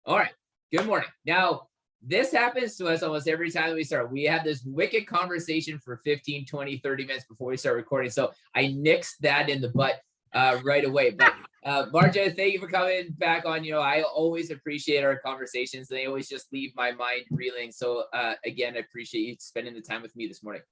All right. Good morning. Now, this happens to us almost every time we start. We have this wicked conversation for 15, 20, 30 minutes before we start recording. So I nixed that in the butt right away. But Marja, thank you for coming back on. I always appreciate our conversations. They always just leave my mind reeling. So again, I appreciate you spending the time with me this morning.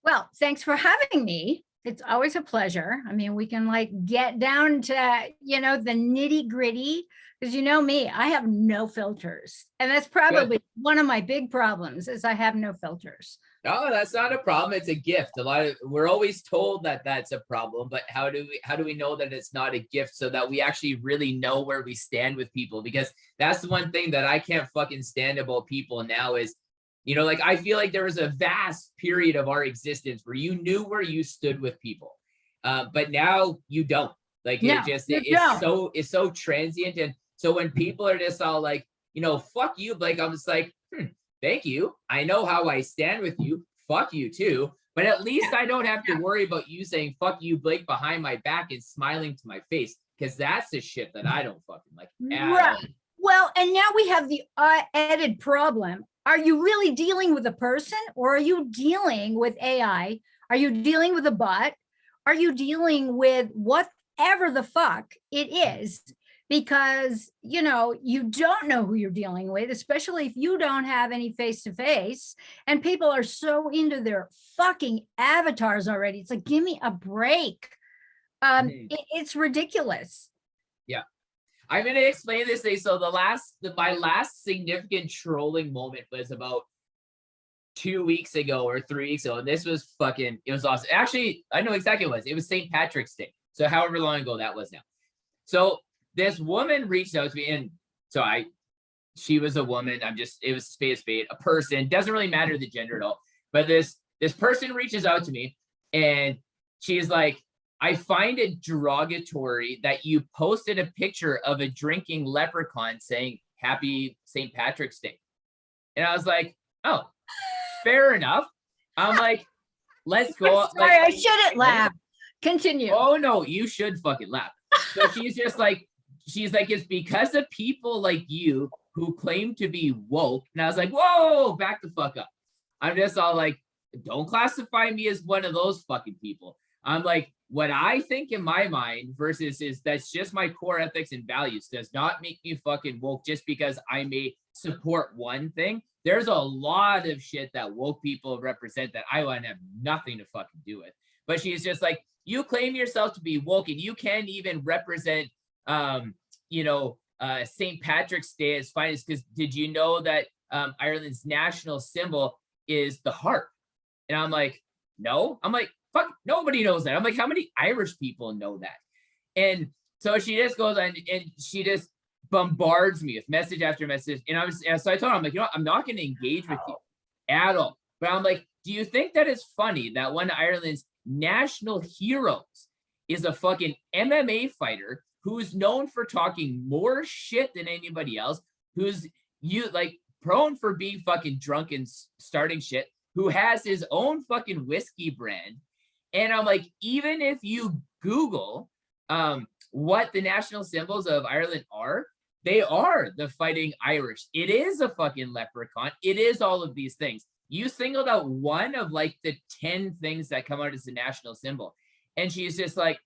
Well, thanks for having me. It's always a pleasure. I mean, we can like get down to, the nitty gritty, because me, I have no filters. And that's probably one of my big problems is I have no filters. No, that's not a problem. It's a gift. We're always told that that's a problem, but how do we know that it's not a gift so that we actually really know where we stand with people? Because that's the one thing that I can't fucking stand about people now is, like I feel like there was a vast period of our existence where you knew where you stood with people, but now you don't. Like it's so transient, and so when people are just all like, fuck you, Blake, I'm just like, thank you. I know how I stand with you. Fuck you too. But at least I don't have to worry about you saying fuck you, Blake, behind my back and smiling to my face, because that's the shit that I don't fucking like. Right. Well, and now we have the added problem. Are you really dealing with a person, or are you dealing with AI? Are you dealing with a bot? Are you dealing with whatever the fuck it is? Because, you don't know who you're dealing with, especially if you don't have any face-to-face, and people are so into their fucking avatars already. It's like, give me a break. It's ridiculous. Yeah. I'm going to explain this thing. So my last significant trolling moment was about 2 weeks ago or 3 weeks ago. And this was it was awesome. Actually, I know exactly what it was. It was St. Patrick's Day. So however long ago that was now. So this woman reached out to me, and so she was a woman. It was spade, a person. Doesn't really matter the gender at all. But this person reaches out to me, and she's like, I find it derogatory that you posted a picture of a drinking leprechaun saying Happy St. Patrick's Day. And I was like, oh, fair enough. I'm like, let's go. I'm sorry, I shouldn't laugh. Continue. Oh no, you should fucking laugh. So she's like, it's because of people like you who claim to be woke. And I was like, whoa, back the fuck up. I'm just all like, don't classify me as one of those fucking people. I'm like, what I think in my mind versus is that's just my core ethics and values does not make me fucking woke just because I may support one thing. There's a lot of shit that woke people represent that I want to have nothing to fucking do with. But she's just like, you claim yourself to be woke and you can't even represent, St. Patrick's Day as fine as, because did you know that Ireland's national symbol is the harp? And I'm like, no. I'm like, fuck, nobody knows that. I'm like, how many Irish people know that? And so she just goes on and she just bombards me with message after message. And so I told her, I'm like, I'm not going to engage with you at all. But I'm like, do you think that it's funny that one of Ireland's national heroes is a fucking MMA fighter who's known for talking more shit than anybody else, who's prone for being fucking drunk and starting shit, who has his own fucking whiskey brand? And I'm like, even if you Google what the national symbols of Ireland are, they are the Fighting Irish. It is a fucking leprechaun. It is all of these things. You singled out one of like the 10 things that come out as the national symbol. And she's just like,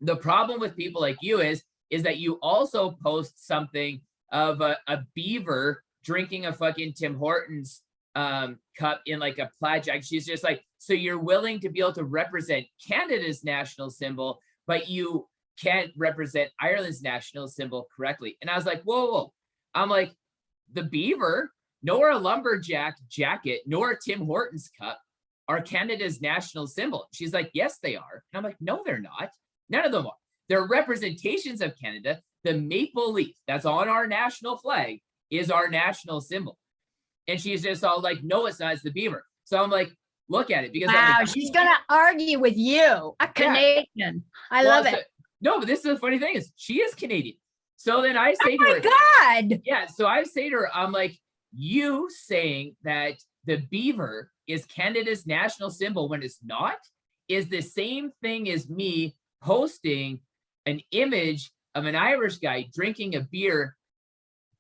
the problem with people like you is that you also post something of a beaver drinking a fucking Tim Hortons cup in like a plaid jacket. She's just like, so you're willing to be able to represent Canada's national symbol, but you can't represent Ireland's national symbol correctly. And I was like, whoa. I'm like, the beaver, nor a lumberjack jacket, nor a Tim Hortons cup are Canada's national symbol. She's like, yes, they are. And I'm like, no, they're not. None of them are. They're representations of Canada. The maple leaf that's on our national flag is our national symbol. And she's just all like, no, it's not. It's the beaver. So I'm like, look at it. Because wow, she's going to argue with you, a Canadian. Yeah. I love it. No, but this is the funny thing is she is Canadian. So then I say to her, God. Yeah. So I say to her, I'm like, you saying that the beaver is Canada's national symbol when it's not is the same thing as me posting an image of an Irish guy drinking a beer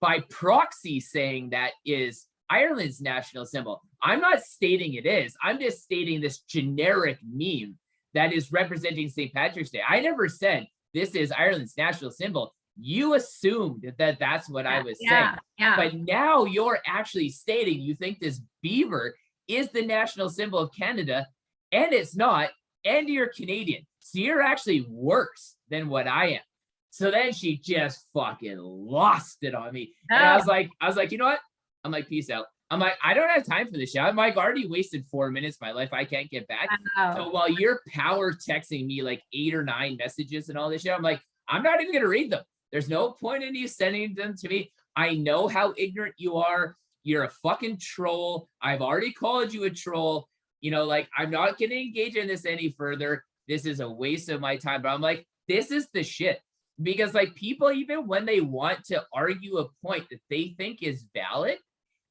by proxy saying that is Ireland's national symbol. I'm not stating it is. I'm just stating this generic meme that is representing St. Patrick's Day. I never said this is Ireland's national symbol. You assumed that that's what I was saying. But now you're actually stating you think this beaver is the national symbol of Canada, and it's not, and you're Canadian. So you're actually worse than what I am. So then she just fucking lost it on me. And I was like, you know what? I'm like, peace out. I'm like, I don't have time for this shit. I'm like, already wasted 4 minutes of my life I can't get back. So while you're power texting me like 8 or 9 messages and all this shit, I'm like, I'm not even going to read them. There's no point in you sending them to me. I know how ignorant you are. You're a fucking troll. I've already called you a troll. You know, like, I'm not going to engage in this any further. This is a waste of my time. But I'm like, this is the shit. Because like people, even when they want to argue a point that they think is valid,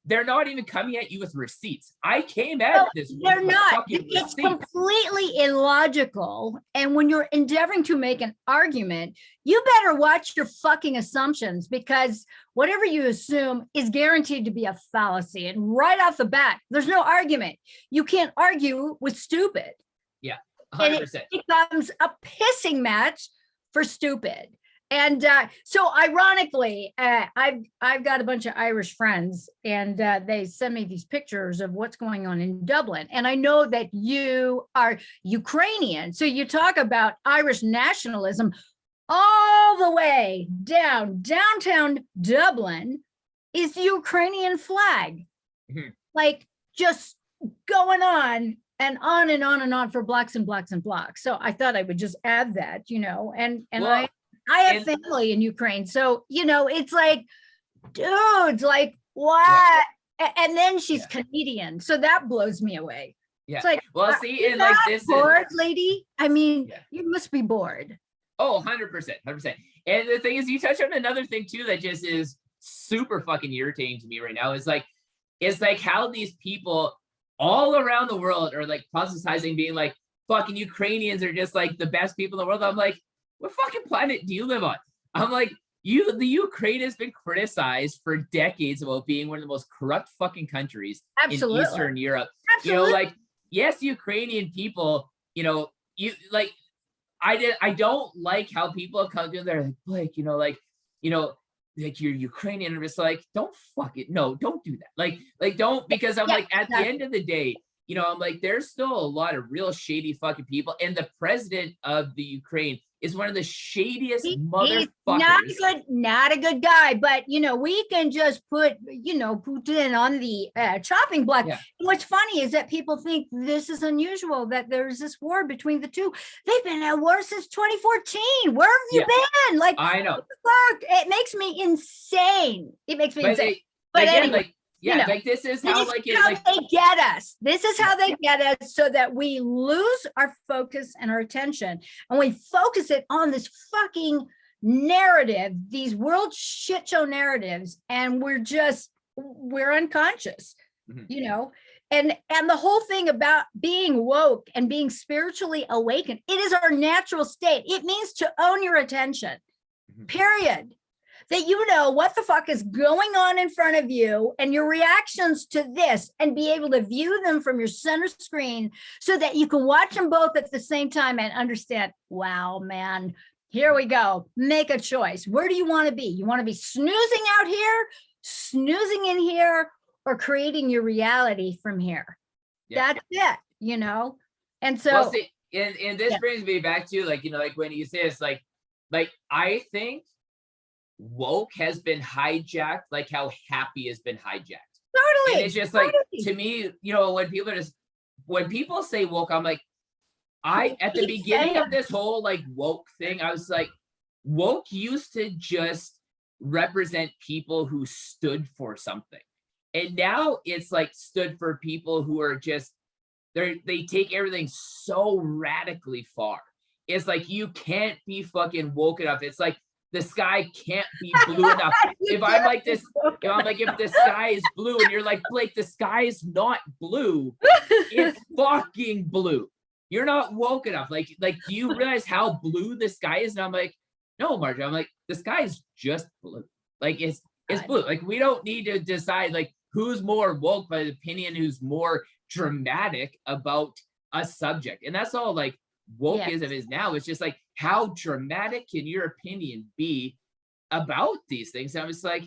they're not even coming at you with receipts. I came at this. They're not. It's completely illogical. And when you're endeavoring to make an argument, you better watch your fucking assumptions, because whatever you assume is guaranteed to be a fallacy. And right off the bat, there's no argument. You can't argue with stupid. Yeah, 100%. It becomes a pissing match for stupid. And so ironically, I've got a bunch of Irish friends, and they send me these pictures of what's going on in Dublin. And I know that you are Ukrainian. So you talk about Irish nationalism all the way down downtown Dublin is the Ukrainian flag. Mm-hmm. Like just going on and on and on and on for blocks and blocks and blocks. So I thought I would just add that, you know, and well, I have family in Ukraine. So, you know, it's like, dudes, like, what? Yeah. And then she's Canadian. So that blows me away. Yeah. It's like, well, see, and like this bored, lady? I mean, you must be bored. Oh, 100%, 100%. And the thing is, you touch on another thing too that just is super fucking irritating to me right now. Is like, it's like how these people all around the world are like publicizing being like, fucking Ukrainians are just like the best people in the world. I'm like, what fucking planet do you live on? I'm like, the Ukraine has been criticized for decades about being one of the most corrupt fucking countries in Eastern Europe. Absolutely. You know, like, yes, Ukrainian people, you know, you like, I don't like how people come to there like, Blake, you know, like you're Ukrainian. I'm just like, don't don't do that. Like don't, because I'm like, at the end of the day, you know, I'm like, there's still a lot of real shady fucking people. And the president of the Ukraine is one of the shadiest motherfuckers. Not a good guy, but you know, we can just put, you know, Putin on the chopping block. Yeah. And what's funny is that people think this is unusual, that there's this war between the two. They've been at war since 2014. Where have you been? Like, I know. It makes me insane. It makes me insane. But again, anyway. Like, yeah, you know, like this is how like they get us. This is how they get us, so that we lose our focus and our attention, and we focus it on this fucking narrative, these world shit show narratives, and we're unconscious, you know. And the whole thing about being woke and being spiritually awakened, it is our natural state. It means to own your attention, period. That you know what the fuck is going on in front of you and your reactions to this, and be able to view them from your center screen so that you can watch them both at the same time and understand, wow, man, here we go. Make a choice. Where do you want to be? You want to be snoozing out here, snoozing in here, or creating your reality from here? Yeah. That's it, you know? And so. Well, see, and this brings me back to, like, you know, like when you say it's like I think woke has been hijacked like how happy has been hijacked. Totally. And it's just like, to me, you know, when people say woke, I'm like, at the beginning of this whole like woke thing, I was like, woke used to just represent people who stood for something. And now it's like stood for people who are just, they take everything so radically far. It's like, you can't be fucking woke enough. It's like, the sky can't be blue enough. If I'm like this, if the sky is blue and you're like, Blake, the sky is not blue. It's fucking blue. You're not woke enough. Like, do you realize how blue the sky is? And I'm like, no, Marja. I'm like, the sky is just blue. Like, it's It's blue. Like, we don't need to decide like who's more woke by the opinion, who's more dramatic about a subject. And that's all like wokeism is now. It's just like, how dramatic can your opinion be about these things? And I was like,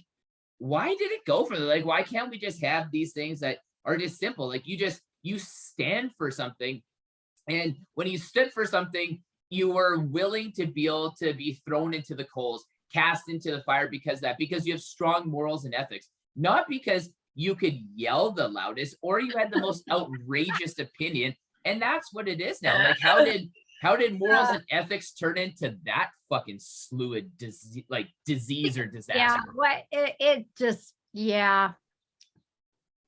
why did it go for that? Like, why can't we just have these things that are just simple? Like, you stand for something. And when you stood for something, you were willing to be able to be thrown into the coals, cast into the fire because you have strong morals and ethics, not because you could yell the loudest or you had the most outrageous opinion. And that's what it is now. Like, how did morals and ethics turn into that fucking slew of disease or disaster? Yeah, what it just, yeah.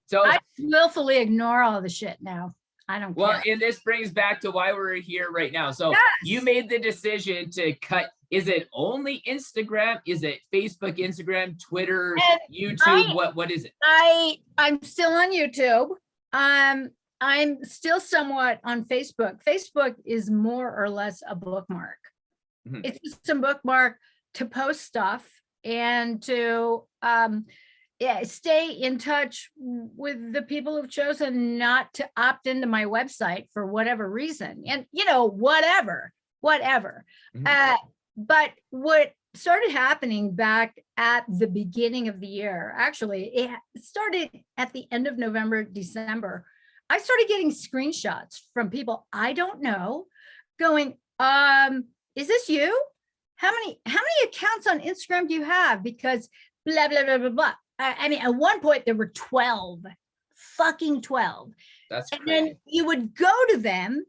So I willfully ignore all the shit now. I don't care. And this brings back to why we're here right now. So you made the decision to cut. Is it only Instagram? Is it Facebook, Instagram, Twitter, YouTube? What is it? I'm still on YouTube. I'm still somewhat on Facebook. Facebook is more or less a bookmark. Mm-hmm. It's just a bookmark to post stuff and to stay in touch with the people who've chosen not to opt into my website for whatever reason. And, whatever. Mm-hmm. But what started happening back at the beginning of the year, actually, it started at the end of November, December. I started getting screenshots from people I don't know going, is this you? How many accounts on Instagram do you have? Because blah, blah, blah, blah, blah. I mean, at one point there were 12. That's crazy. And then you would go to them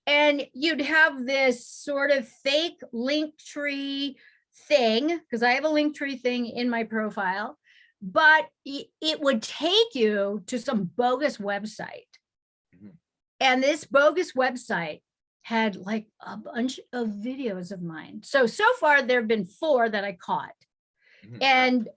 and you'd have this sort of fake link tree thing, because I have a link tree thing in my profile, but it would take you to some bogus website. Mm-hmm. And this bogus website had like a bunch of videos of mine. So far there have been 4 that I caught. Mm-hmm. And,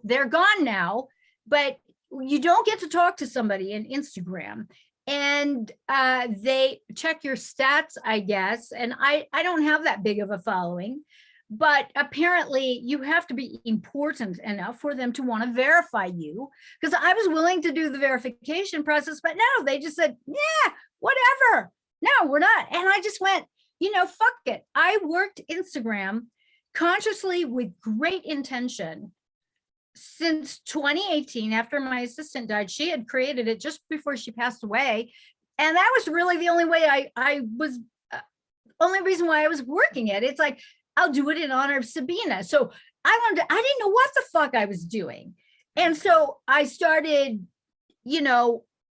they're gone now, but you don't get to talk to somebody in Instagram. And they check your stats, I guess. And I don't have that big of a following, but apparently you have to be important enough for them to want to verify you, because I was willing to do the verification process, but no, they just said, yeah, whatever. No, we're not. And I just went, fuck it. I worked Instagram consciously with great intention since 2018. After my assistant died, she had created it just before she passed away. And that was really the only way only reason why I was working it. It's like, I'll do it in honor of Sabina. So I didn't know what the fuck I was doing. And so I started,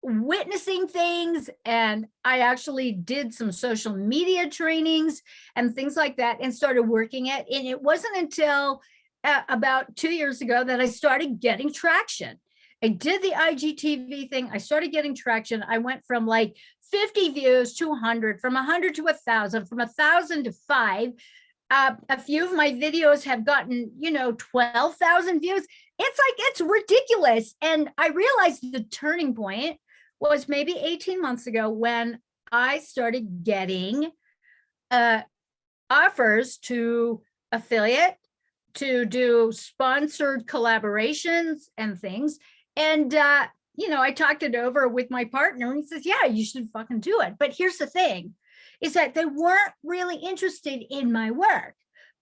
witnessing things, and I actually did some social media trainings and things like that and started working it. And it wasn't until about 2 years ago that I started getting traction. I did the IGTV thing. I started getting traction. I went from like 50 views to 100, from 100 to 1,000, from 1,000 to 5. A few of my videos have gotten, 12,000 views. It's ridiculous. And I realized the turning point was maybe 18 months ago when I started getting offers to affiliate, to do sponsored collaborations and things. And, I talked it over with my partner and he says, yeah, you should fucking do it. But here's the thing, is that they weren't really interested in my work.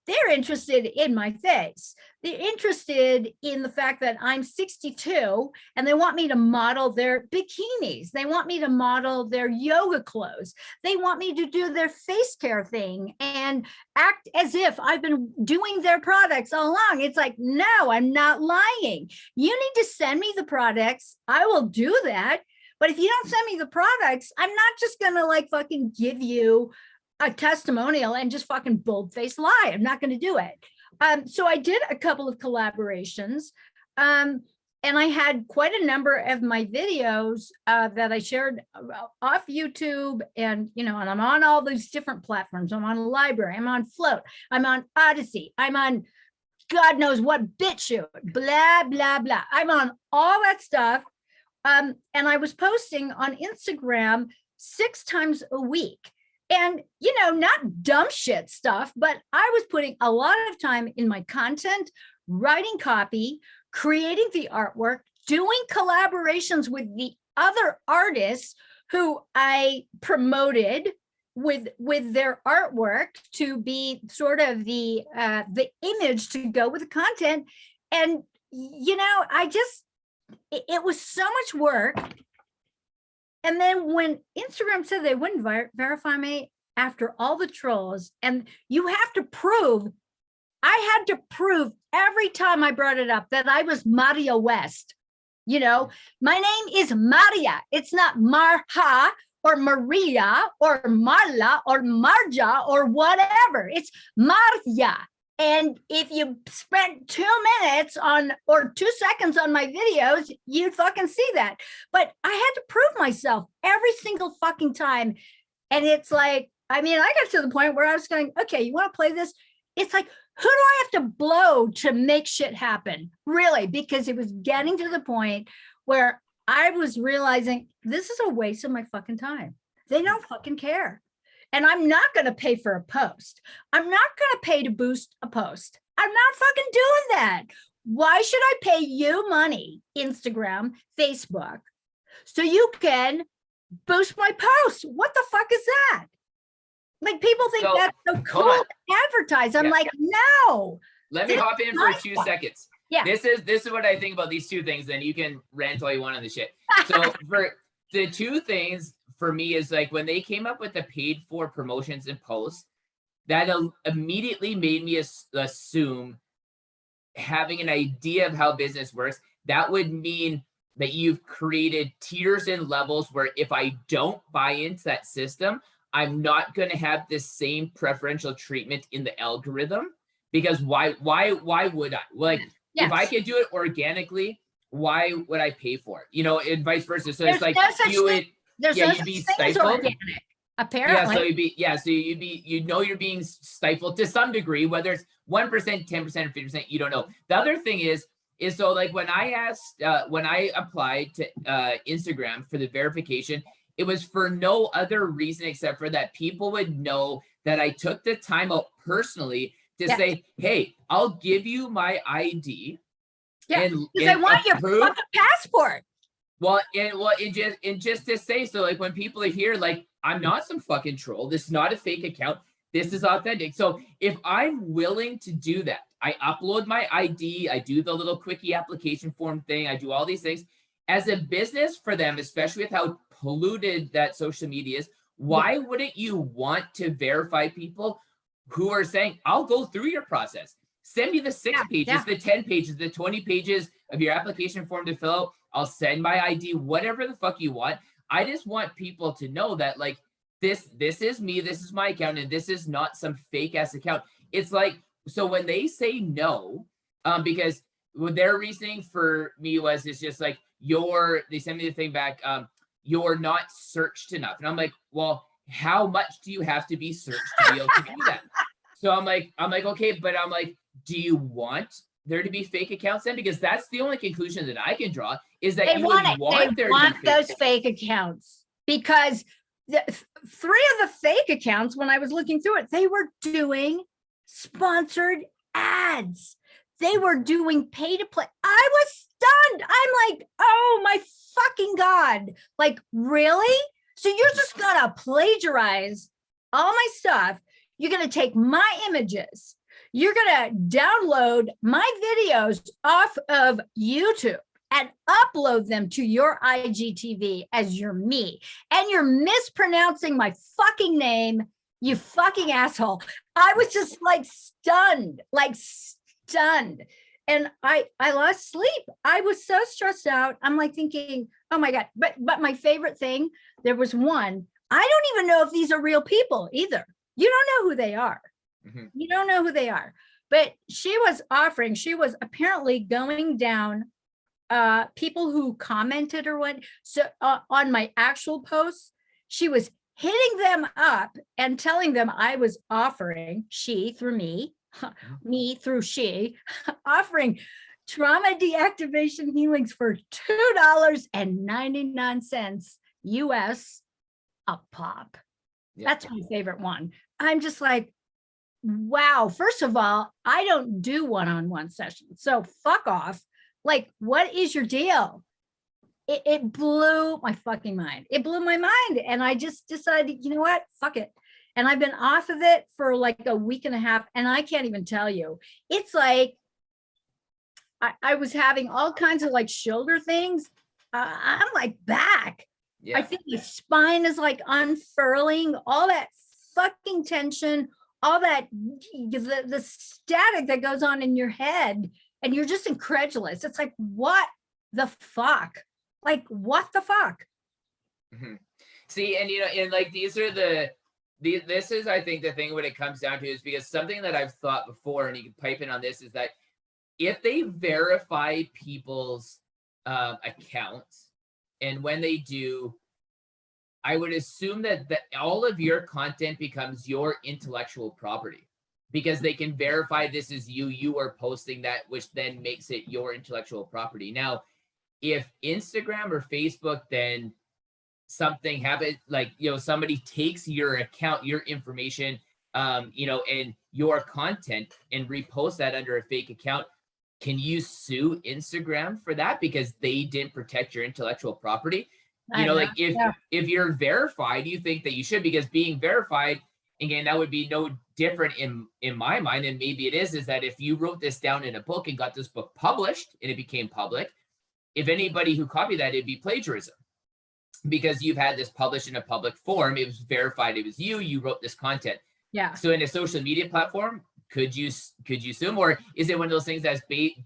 They're interested in my face. They're interested in the fact that I'm 62 and they want me to model their bikinis. They want me to model their yoga clothes. They want me to do their face care thing and act as if I've been doing their products all along. It's like, no, I'm not lying. You need to send me the products. I will do that. But if you don't send me the products, I'm not just going to like fucking give you a testimonial and just fucking bold-faced lie. I'm not going to do it. So I did a couple of collaborations, and I had quite a number of my videos that I shared off YouTube, and and I'm on all these different platforms. I'm on Library, I'm on Float, I'm on Odyssey, I'm on God knows what BitChute, blah blah blah. I'm on all that stuff, and I was posting on Instagram 6 times a week. And, you know, not dumb shit stuff, but I was putting a lot of time in my content, writing copy, creating the artwork, doing collaborations with the other artists who I promoted with their artwork to be sort of the image to go with the content. And, you know, it was so much work. And then when Instagram said they wouldn't verify me after all the trolls, and you have to prove, I had to prove every time I brought it up that I was Marja West. You know, my name is Marja. It's not Marja or Maria or Marla or Marja or whatever. It's Marja. And if you spent 2 minutes or 2 seconds on my videos, you'd fucking see that. But I had to prove myself every single fucking time. And it's like, I mean, I got to the point where I was going, okay, you want to play this? It's like, who do I have to blow to make shit happen? Really? Because it was getting to the point where I was realizing this is a waste of my fucking time. They don't fucking care. And I'm not going to pay for a post. I'm not going to pay to boost a post. I'm not fucking doing that. Why should I pay you money, Instagram, Facebook, so you can boost my post? What the fuck is that? Like, people think that's so cool to advertise. I'm like, no. Let me hop in for 2 seconds. Yeah. This is what I think about these 2 things, and you can rant all you want on the shit. So for the 2 things for me is like when they came up with the paid for promotions and posts, that immediately made me assume, having an idea of how business works, that would mean that you've created tiers and levels where if I don't buy into that system, I'm not going to have the same preferential treatment in the algorithm. Because why would I? Like, yes. If I could do it organically, why would I pay for it? You know, and vice versa. So There's it's like no you'd be stifled. Organic, apparently. You know you're being stifled to some degree, whether it's 1%, 10%, or 50%, you don't know. The other thing is so like when I applied to Instagram for the verification, it was for no other reason except for that people would know that I took the time out personally to say, hey, I'll give you my ID. Yeah, because I want your fucking passport. Well, and just to say, so like when people are here, like, I'm not some fucking troll. This is not a fake account. This is authentic. So if I'm willing to do that, I upload my ID, I do the little quickie application form thing, I do all these things. As a business for them, especially with how polluted that social media is, why wouldn't you want to verify people who are saying, I'll go through your process. Send me the 6 pages, the 10 pages, the 20 pages of your application form to fill out. I'll send my ID, whatever the fuck you want. I just want people to know that, like, this is me, this is my account, and this is not some fake ass account. It's like, so when they say no, because what their reasoning for me was, it's just like, they sent me the thing back, you're not searched enough. And I'm like, well, how much do you have to be searched to be able to do that? So I'm like, okay, but I'm like, do you want there to be fake accounts then? Because that's the only conclusion that I can draw, is that you would want there to be those fake accounts. Because the 3 of the fake accounts, when I was looking through it, they were doing sponsored ads. They were doing pay to play. I was stunned. I'm like, oh my fucking God. Like, really? So you're just gonna plagiarize all my stuff. You're gonna take my images. You're gonna download my videos off of YouTube and upload them to your IGTV as your me. And you're mispronouncing my fucking name, you fucking asshole. I was just like stunned. And I lost sleep. I was so stressed out. I'm like thinking, oh my God. But my favorite thing, there was one, I don't even know if these are real people either. You don't know who they are. Mm-hmm. You don't know who they are. But she was apparently going down people who commented or what. So on my actual posts, she was hitting them up and telling them I was offering, she through me, me through she, offering trauma deactivation healings for $2.99 US a pop. Yeah. That's my favorite one. I'm just like, wow. First of all, I don't do one-on-one sessions. So fuck off. Like, what is your deal? It blew my fucking mind. It blew my mind. And I just decided, you know what? Fuck it. And I've been off of it for like a week and a half. And I can't even tell you. It's like I was having all kinds of like shoulder things. I'm like back. Yeah. I think my spine is like unfurling, all that fucking tension, all that the static that goes on in your head, and you're just incredulous. It's like, what the fuck? Like, what the fuck? Mm-hmm. See, and and like these are this is, I think, the thing when it comes down to is because something that I've thought before, and you can pipe in on this, is that if they verify people's accounts, and when they do, I would assume that all of your content becomes your intellectual property because they can verify this is you are posting that, which then makes it your intellectual property. Now, if Instagram or Facebook, then something happens, like, somebody takes your account, your information, and your content and repost that under a fake account, can you sue Instagram for that because they didn't protect your intellectual property? Like if you're verified, you think that you should, because being verified, again, that would be no different in my mind, and maybe it is that if you wrote this down in a book and got this book published and it became public, if anybody who copied that, it'd be plagiarism because you've had this published in a public form. It was verified. It was you wrote this content. Yeah. So in a social media platform, could you sue them, or is it one of those things that's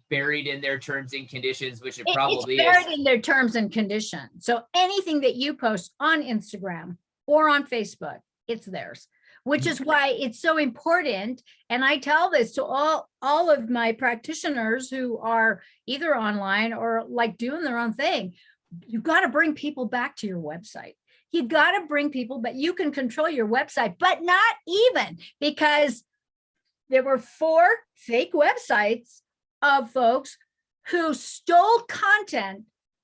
buried in their terms and conditions, which it probably it's buried in their terms and conditions. So anything that you post on Instagram or on Facebook, it's theirs, which is why it's so important. And I tell this to all of my practitioners who are either online or like doing their own thing. You got to bring people back to your website. You got to bring people, but you can control your website, but not even, because there were 4 fake websites of folks who stole content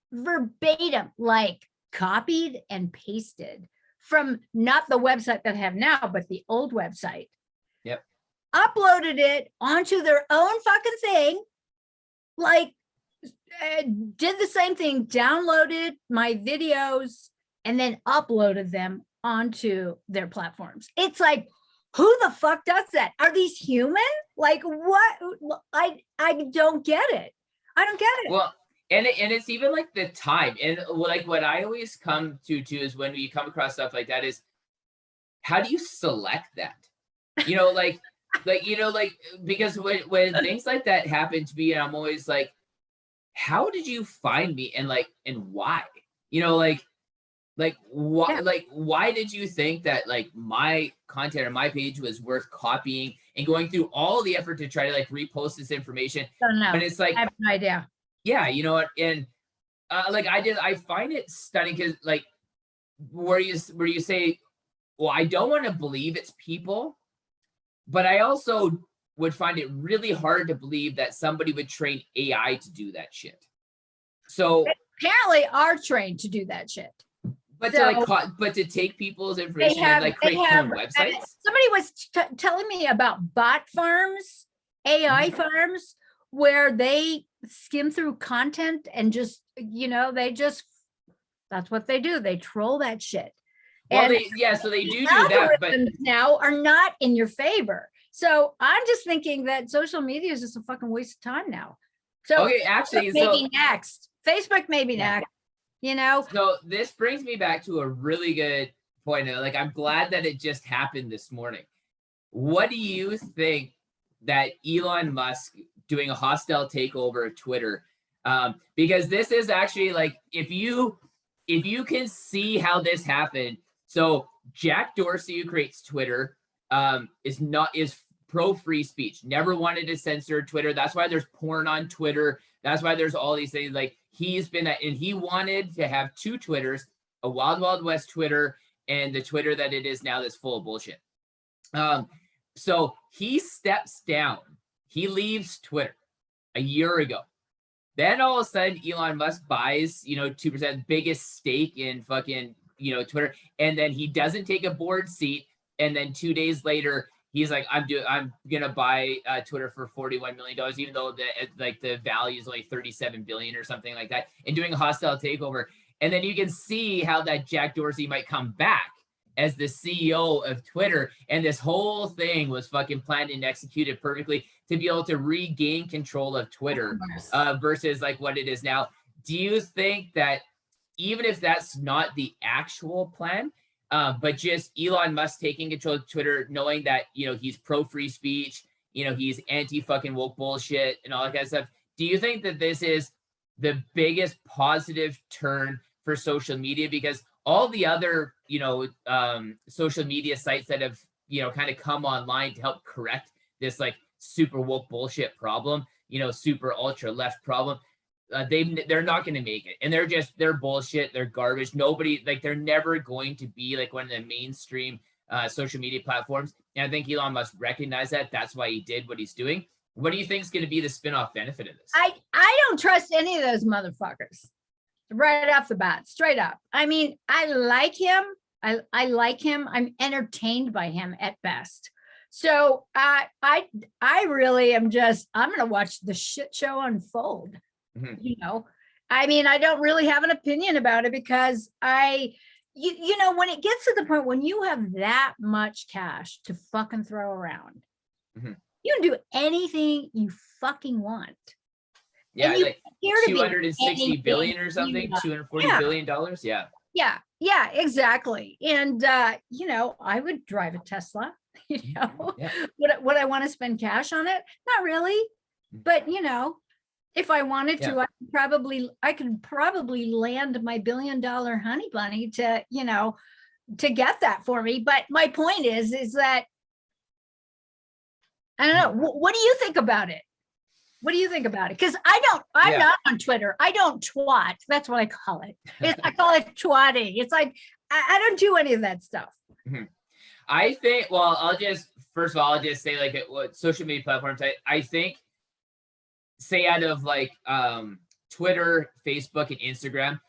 verbatim, like copied and pasted from not the website that I have now, but the old website. Yep. Uploaded it onto their own fucking thing, like did the same thing, downloaded my videos, and then uploaded them onto their platforms. It's like, who the fuck does that? Are these human? Like, what? I don't get it. I don't get it. Well, and it's even like the time, and like what I always come to is when you come across stuff like that is, how do you select that? Because when things like that happen to me, and I'm always like, how did you find me, and why? Why did you think that like my content or my page was worth copying and going through all the effort to try to like repost this information? Don't know. But it's like, I have no idea. Yeah, you know what? And I find it stunning because like where you say, well, I don't want to believe it's people, but I also would find it really hard to believe that somebody would train AI to do that shit. So they apparently are trained to do that shit. But to take people's information and like create their own websites. Somebody was telling me about bot farms, AI farms, where they skim through content and just, that's what they do. They troll that shit. Well, so they do that, but now are not in your favor. So I'm just thinking that social media is just a fucking waste of time now. So okay, actually, maybe next. Facebook maybe next. So this brings me back to a really good point. Like, I'm glad that it just happened this morning. What do you think that Elon Musk doing a hostile takeover of Twitter? Because this is actually like, if you can see how this happened. So Jack Dorsey, who creates Twitter, is pro free speech. Never wanted to censor Twitter. That's why there's porn on Twitter. That's why there's all these things. Like, he's been, and he wanted to have 2 Twitters, a Wild Wild West Twitter and the Twitter that it is now that's full of bullshit. So he steps down. He leaves Twitter a year ago. Then all of a sudden, Elon Musk buys, 2% biggest stake in fucking, Twitter, and then he doesn't take a board seat, and then 2 days later he's like, I'm gonna buy Twitter for $41 million, even though the value is only 37 billion or something like that, and doing a hostile takeover. And then you can see how that Jack Dorsey might come back as the CEO of Twitter, and this whole thing was fucking planned and executed perfectly to be able to regain control of Twitter versus like what it is now. Do you think that even if that's not the actual plan, but just Elon Musk taking control of Twitter, knowing that, he's pro free speech, he's anti fucking woke bullshit and all that kind of stuff, do you think that this is the biggest positive turn for social media? Because all the other, social media sites that have, kind of come online to help correct this like super woke bullshit problem, super ultra left problem, they're not going to make it, and they're bullshit, they're garbage. Nobody, like, they're never going to be like one of the mainstream social media platforms. And I think Elon Musk recognized that. That's why he did what he's doing. What do you think is going to be the spin-off benefit of this? I don't trust any of those motherfuckers right off the bat, straight up. I mean, I like him. I like him. I'm entertained by him at best. So I really am I'm going to watch the shit show unfold. Mm-hmm. I mean, I don't really have an opinion about it because when it gets to the point when you have that much cash to fucking throw around, mm-hmm. you can do anything you fucking want. Yeah, like 260 billion or something, $240 billion. Yeah. Yeah, exactly. And I would drive a Tesla. Would I want to spend cash on it? Not really. But if I wanted to, I could probably land my $1 billion honey bunny to get that for me. But my point is that I don't know. What do you think about it? What do you think about it? Because I'm not on Twitter. I don't twat. That's what I call it. I call it twatting. It's like, I don't do any of that stuff. Mm-hmm. I think, well, first of all, I'll just say like what social media platforms, I think, say out of like Twitter, Facebook, and Instagram,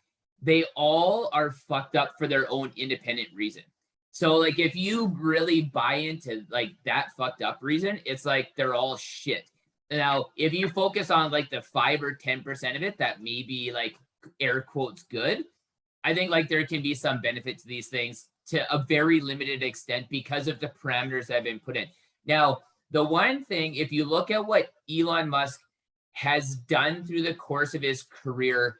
they all are fucked up for their own independent reason. So like if you really buy into like that fucked up reason, it's like they're all shit. Now, if you focus on like the 5 or 10% of it that may be like air quotes good, I think like there can be some benefit to these things to a very limited extent because of the parameters that have been put in. Now, the one thing, if you look at what Elon Musk has done through the course of his career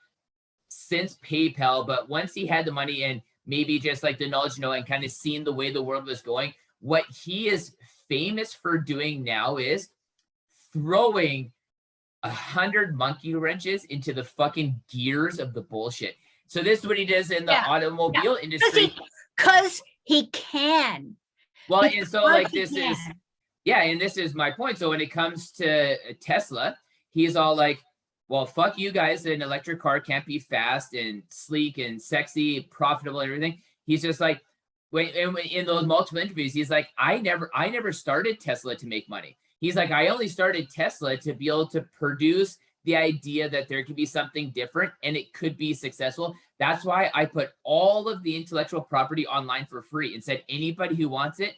since PayPal, but once he had the money and maybe just like the knowledge, and kind of seen the way the world was going, what he is famous for doing now is throwing 100 monkey wrenches into the fucking gears of the bullshit. So this is what he does in the automobile industry. Because he can. Well, and so like this is my point. So when it comes to Tesla, he's all like, well, fuck you guys. An electric car can't be fast and sleek and sexy, profitable and everything. He's just like, in those multiple interviews, he's like, I never started Tesla to make money. He's like, I only started Tesla to be able to produce the idea that there could be something different and it could be successful. That's why I put all of the intellectual property online for free and said, anybody who wants it,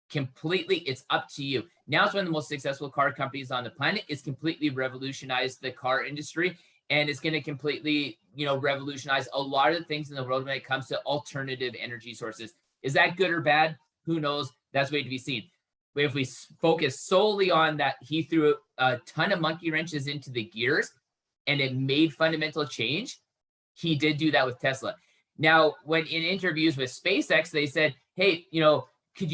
completely, it's up to you. Now it's one of the most successful car companies on the planet. It's completely revolutionized the car industry, and it's going to completely, revolutionize a lot of things in the world when it comes to alternative energy sources. Is that good or bad? Who knows? That's waiting to be seen. But if we focus solely on that, he threw a ton of monkey wrenches into the gears and it made fundamental change. He did do that with Tesla. Now, when in interviews with SpaceX, they said, hey, would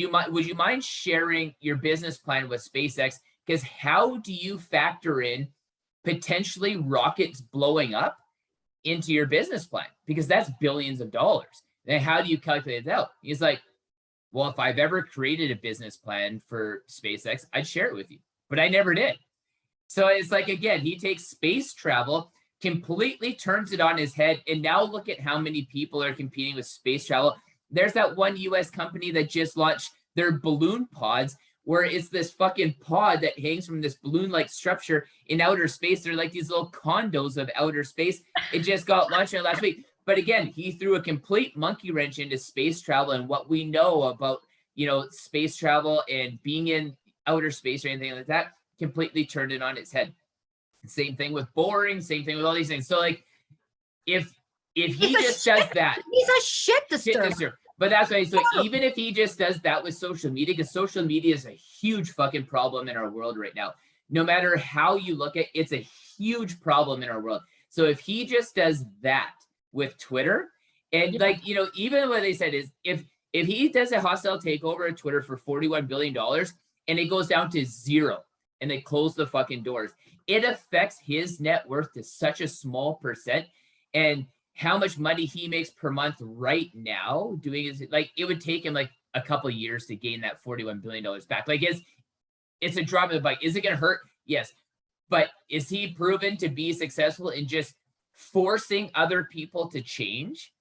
you mind sharing your business plan with SpaceX? Because how do you factor in potentially rockets blowing up into your business plan? Because that's billions of dollars. Then how do you calculate it out? He's like, well, if I've ever created a business plan for SpaceX, I'd share it with you, but I never did. So it's like, again, he takes space travel, completely turns it on his head. And now look at how many people are competing with space travel. There's that one US company that just launched their balloon pods, where it's this fucking pod that hangs from this balloon-like structure in outer space. They're like these little condos of outer space. It just got launched last week. But again, he threw a complete monkey wrench into space travel and what we know about, space travel and being in outer space or anything like that, completely turned it on its head. Same thing with boring, same thing with all these things. So like, if he just does that, he's a shit disturber. But that's why. So even if he just does that with social media, because social media is a huge fucking problem in our world right now. No matter how you look at it, it's a huge problem in our world. So if he just does that with Twitter, and even what they said is if he does a hostile takeover of Twitter for $41 billion and it goes down to zero and they close the fucking doors, it affects his net worth to such a small percent. And how much money he makes per month right now doing is like, it would take him like a couple of years to gain that $41 billion back. Like it's a drop in the bucket. Is it going to hurt? Yes. But is he proven to be successful in just forcing other people to change?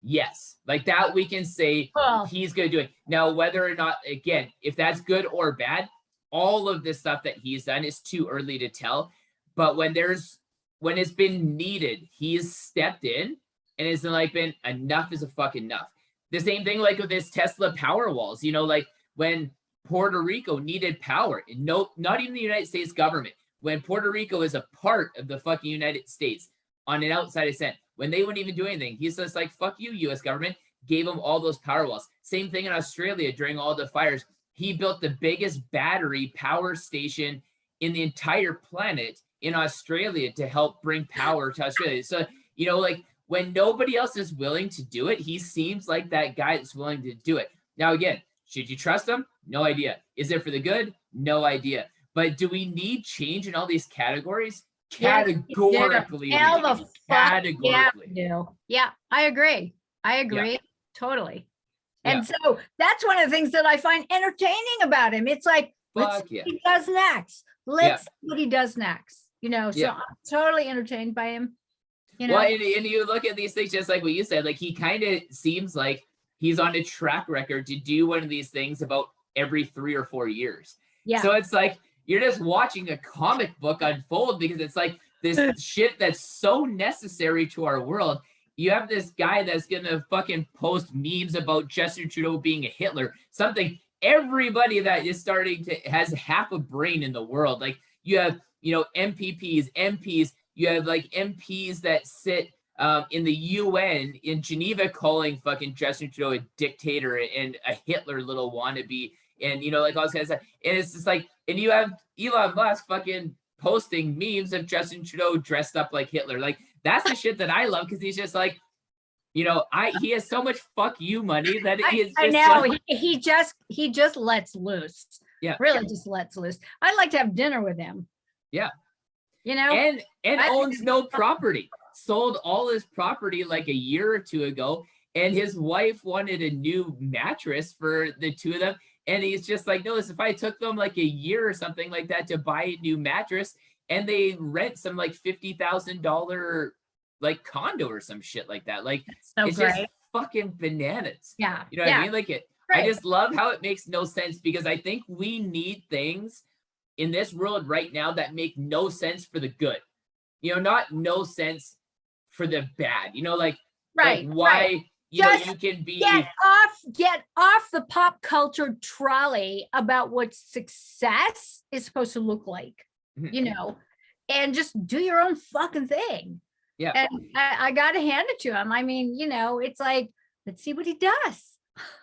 Yes. Like that, we can say he's going to do it. Now, whether or not, again, if that's good or bad, all of this stuff that he's done is too early to tell. But when it's been needed, he's stepped in and it's like been enough is a fucking enough. The same thing like with this Tesla power walls, like when Puerto Rico needed power, and not even the United States government, when Puerto Rico is a part of the fucking United States on an outside extent, when they wouldn't even do anything, he's just like, fuck you, US government, gave them all those power walls. Same thing in Australia during all the fires. He built the biggest battery power station in the entire planet in Australia to help bring power to Australia. So, like when nobody else is willing to do it, he seems like that guy that's willing to do it. Now, again, should you trust him? No idea. Is it for the good? No idea. But do we need change in all these categories? Categorically. Categorically. Yeah, I agree. Yeah. Totally. And so that's one of the things that I find entertaining about him. It's like, let's see what he does next. Let's see what he does next. So I'm totally entertained by him. Well, and you look at these things, just like what you said, like he kind of seems like he's on a track record to do one of these things about every 3 or 4 years. Yeah. So it's like, you're just watching a comic book unfold because it's like this shit that's so necessary to our world. You have this guy that's going to fucking post memes about Justin Trudeau being a Hitler, something everybody that is starting to has half a brain in the world. Like you have, MPs, you have like MPs that sit in the UN in Geneva calling fucking Justin Trudeau a dictator and a Hitler little wannabe. And, like all this kind of stuff. And it's just like, and you have Elon Musk fucking posting memes of Justin Trudeau dressed up like Hitler. Like that's the shit that I love because he's just like, he has so much fuck you money that he is just I know like, he just lets loose. Yeah. Really just lets loose. I'd like to have dinner with him. Yeah. And owns no property. Sold all his property like a year or two ago. And his wife wanted a new mattress for the two of them. And he's just like, no, if I took them like a year or something like that to buy a new mattress and they rent some like $50,000 like condo or some shit like that. Like it's great. Just fucking bananas. Yeah. You know what I mean? Like I just love how it makes no sense because I think we need things in this world right now that make no sense for the good. Not no sense for the bad. Like why you can be get off the pop culture trolley about what success is supposed to look like, and just do your own fucking thing. Yeah. And I gotta hand it to him. I mean, it's like, let's see what he does.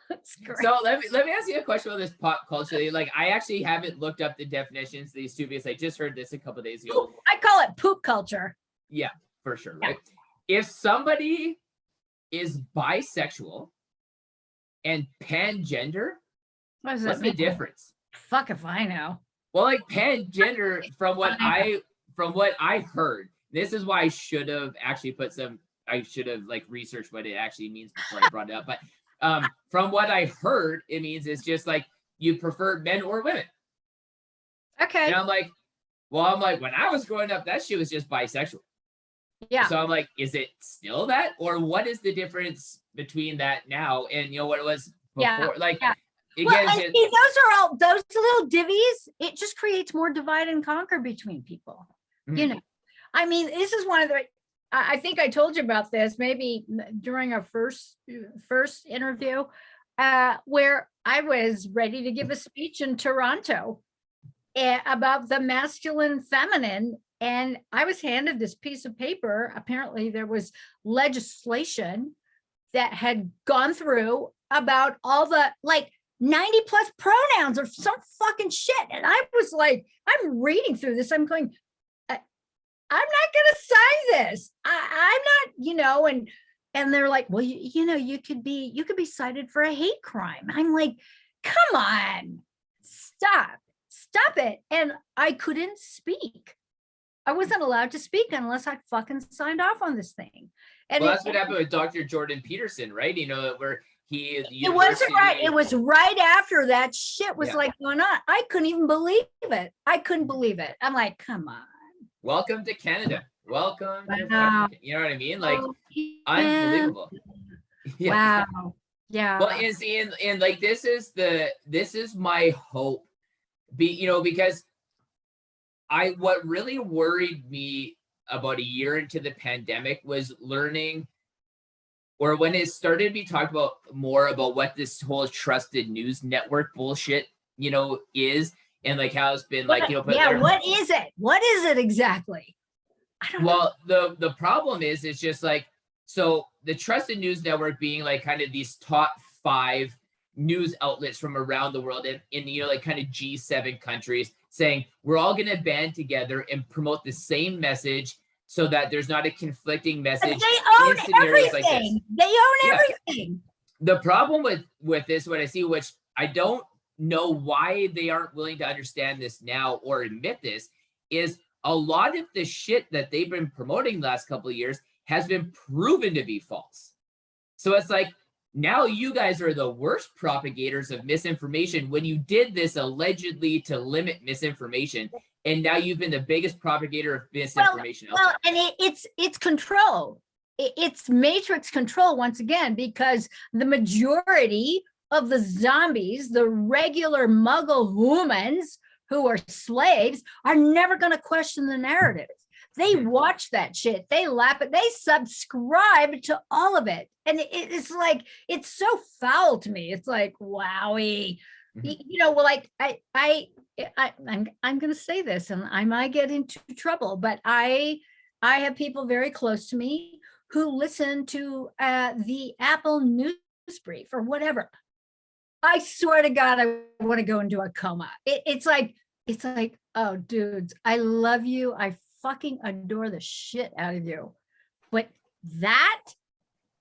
That's great. So let me ask you a question about this pop culture. Like I actually haven't looked up the definitions of these two because I just heard this a couple of days ago. I call it poop culture. Yeah, for sure. Right. If somebody is bisexual and pangender, what's the difference? Fuck if I know. Well, like pangender, from what I heard, this is why I should have actually like researched what it actually means before I brought it up. But from what I heard, it means it's just like you prefer men or women. Okay. And I'm like, when I was growing up, that shit was just bisexual. Yeah. So I'm like, is it still that? Or what is the difference between that now and what it was before? Again, see, those are all those little divvies. It just creates more divide and conquer between people. Mm-hmm. I mean, this is one of the I think I told you about this maybe during our first interview, where I was ready to give a speech in Toronto about the masculine feminine. And I was handed this piece of paper. Apparently there was legislation that had gone through about all the like 90 plus pronouns or some fucking shit. And I was like, I'm reading through this. I'm going, I'm not going to sign this. I'm not, you know, and they're like, well, you know, you could be cited for a hate crime. I'm like, come on, stop it. And I couldn't speak. I wasn't allowed to speak unless I fucking signed off on this thing. And well, that's what happened with Dr. Jordan Peterson, right? You know, where it wasn't right. It was right after that shit was like going on. I couldn't even believe it. I couldn't believe it. I'm like, come on. Welcome to Canada. Welcome. Wow. You know what I mean? Like, unbelievable. Yeah. Wow. Yeah. Well, and like this is my hope. You know, because what really worried me about a year into the pandemic was learning, or when it started to be talked about more about what this whole trusted news network bullshit, you know, is. And like how it's been like, you know, what is it? What is it exactly? I don't know. The problem is it's just like, so the trusted news network being like kind of these top 5 news outlets from around the world in you know, like kind of G7 countries saying we're all going to band together and promote the same message so that there's not a conflicting message. They own everything. Like this. They own everything. The problem with this, what I see, which I don't know why they aren't willing to understand this now or admit this, is a lot of the shit that they've been promoting the last couple of years has been proven to be false. So it's like, now you guys are the worst propagators of misinformation when you did this allegedly to limit misinformation, and now you've been the biggest propagator of misinformation. Well, and it's control. It's matrix control once again, because the majority of the zombies, the regular muggle humans who are slaves, are never going to question the narrative. They watch that shit. They laugh at. They subscribe to all of it, and it's like, it's so foul to me. It's like, wowie, you know. Well, like I'm going to say this, and I might get into trouble, but I have people very close to me who listen to the Apple News Brief or whatever. I swear to God, I want to go into a coma. It's like, oh, dudes, I love you. I fucking adore the shit out of you. But that,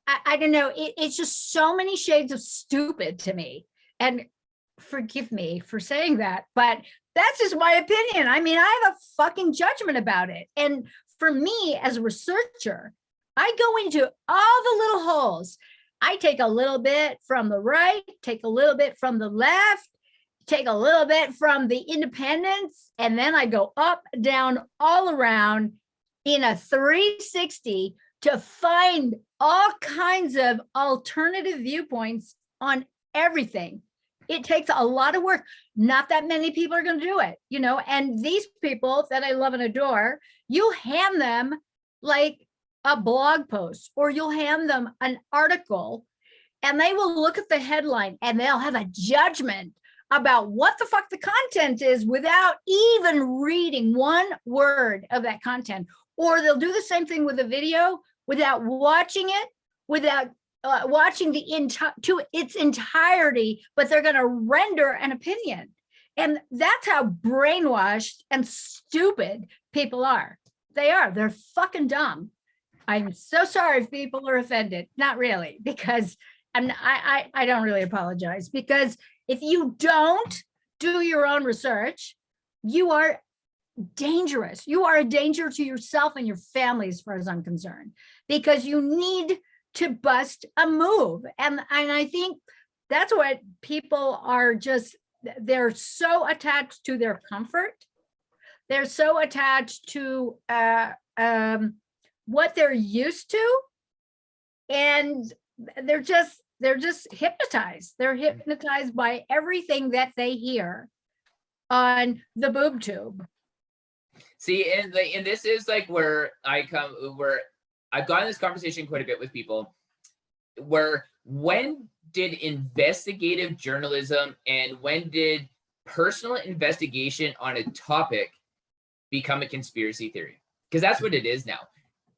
I don't know. It's just so many shades of stupid to me. And forgive me for saying that, but that's just my opinion. I mean, I have a fucking judgment about it. And for me as a researcher, I go into all the little holes. I take a little bit from the right, take a little bit from the left, take a little bit from the independents, and then I go up, down, all around in a 360 to find all kinds of alternative viewpoints on everything. It takes a lot of work. Not that many people are going to do it, you know, and these people that I love and adore, you hand them like a blog post, or you'll hand them an article, and they will look at the headline and they'll have a judgment about what the fuck the content is without even reading one word of that content. Or they'll do the same thing with a video without watching it, without watching to its entirety, but they're going to render an opinion. And that's how brainwashed and stupid people are. They're fucking dumb. I'm so sorry if people are offended. Not really, because I don't really apologize, because if you don't do your own research, you are dangerous. You are a danger to yourself and your family, as far as I'm concerned, because you need to bust a move. And I think that's what people are just, they're so attached to their comfort. They're so attached to what they're used to, and they're just hypnotized. They're hypnotized by everything that they hear on the boob tube. See, and this is like where I've gotten this conversation quite a bit with people where when did investigative journalism and when did personal investigation on a topic become a conspiracy theory? Because that's what it is now.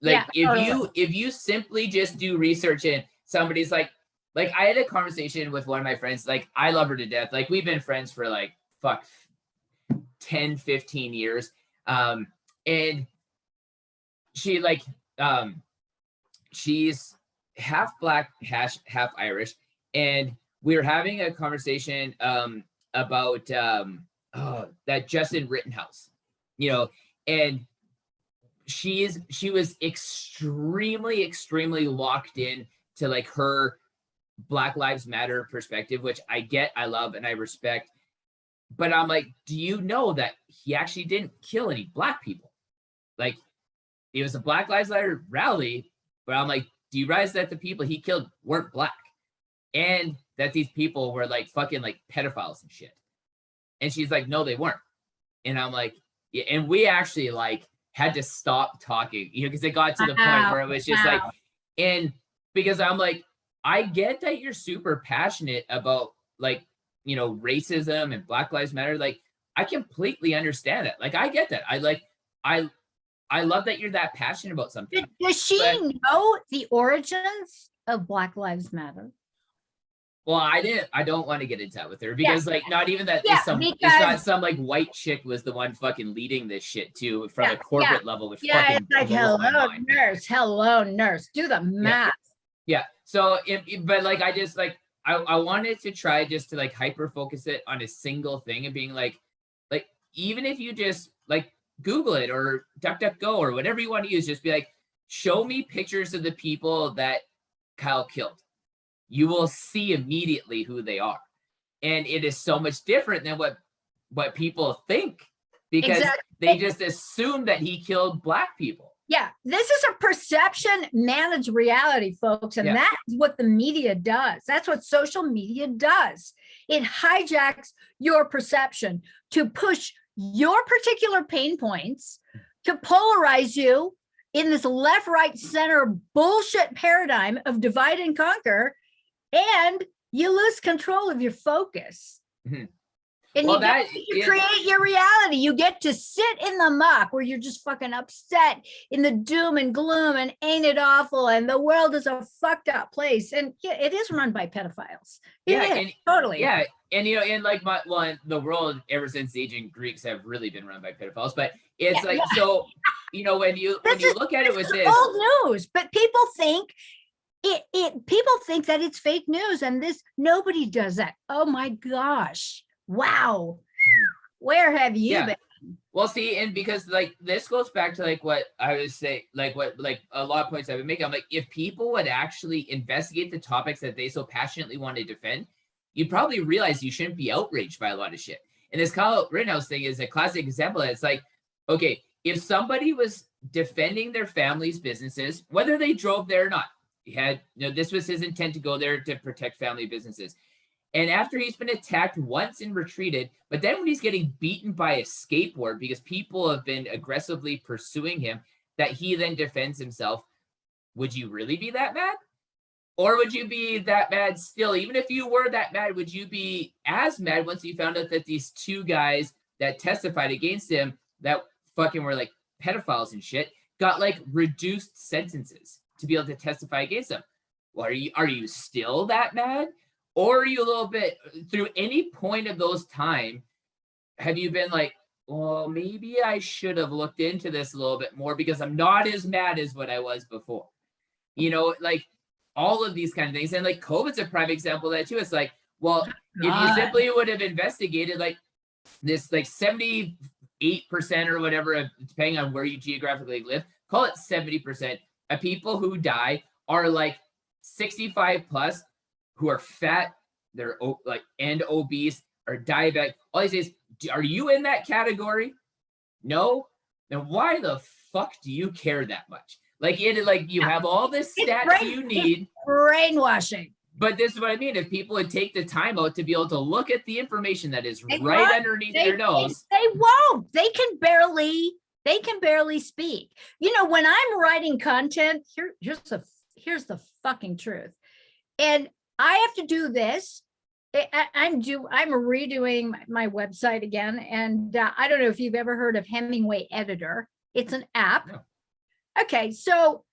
Like if you simply just do research and somebody's like I had a conversation with one of my friends, like I love her to death. Like we've been friends for like 10, 15 years. And she like she's half black, half Irish. And we were having a conversation about that Justin Rittenhouse, you know, and she was extremely locked in to like her Black Lives Matter perspective, which I get, I love, and I respect. But I'm like, do you know that he actually didn't kill any black people? Like, it was a Black Lives Matter rally, but I'm like, do you realize that the people he killed weren't black? And that these people were like fucking like pedophiles and shit. And she's like, no, they weren't. And I'm like, yeah, and we actually like had to stop talking, you know, because it got to the point where it was just like, and because I'm like, I get that you're super passionate about like, you know, racism and Black Lives Matter. Like, I completely understand it. Like, I get that. I love that you're that passionate about something. Does she know the origins of Black Lives Matter? Well, I don't want to get into that with her because like not even that it's not some like white chick was the one fucking leading this shit too from a corporate level, which fucking it's like hello nurse, do the math. Yeah. So but like I just like I wanted to try just to like hyper focus it on a single thing and being like even if you just like Google it or DuckDuckGo or whatever you want to use, just be like, show me pictures of the people that Kyle killed. You will see immediately who they are. And it is so much different than what people think because they just assume that he killed black people. Yeah, this is a perception managed reality, folks. And that is what the media does. That's what social media does. It hijacks your perception to push your particular pain points, to polarize you in this left, right, center bullshit paradigm of divide and conquer. And you lose control of your focus. Mm-hmm. And you create your reality. You get to sit in the muck where you're just fucking upset in the doom and gloom and ain't it awful? And the world is a fucked up place. And it is run by pedophiles. Totally. Yeah. And, you know, and like the world ever since the ancient Greeks have really been run by pedophiles. But it's so, you know, when you look at it with this. Old news, but people think people think that it's fake news and nobody does that. Oh my gosh. Wow. Where have you been? Well, see, and because like this goes back to like what I was saying, like what like a lot of points I've been making. I'm like, if people would actually investigate the topics that they so passionately want to defend, you'd probably realize you shouldn't be outraged by a lot of shit. And this Kyle Rittenhouse thing is a classic example. It's like, okay, if somebody was defending their family's businesses, whether they drove there or not, this was his intent to go there to protect family businesses. And after he's been attacked once and retreated, but then when he's getting beaten by a skateboard because people have been aggressively pursuing him, that he then defends himself, would you really be that mad? Or would you be that mad still? Even if you were that mad, would you be as mad once you found out that these two guys that testified against him that fucking were like pedophiles and shit got like reduced sentences to be able to testify against them? Well, are you still that mad? Or are you a little bit, through any point of those time, have you been like, well, maybe I should have looked into this a little bit more because I'm not as mad as what I was before? You know, like all of these kind of things. And like COVID's a prime example of that too. It's like, well, if you simply would have investigated like this, like 78% or whatever, depending on where you geographically live, call it 70% of people who die are like 65 plus, who are fat, they're like and obese or diabetic. All he says, are you in that category? No. Then why the fuck do you care that much? Like you have all this stats you need. Brainwashing. But this is what I mean. If people would take the time out to be able to look at the information that is right underneath their nose. They won't. They can barely They can barely speak. You know, when I'm writing content, here's the fucking truth. And I have to do this. I'm redoing my website again. And I don't know if you've ever heard of Hemingway Editor. It's an app. No. Okay, so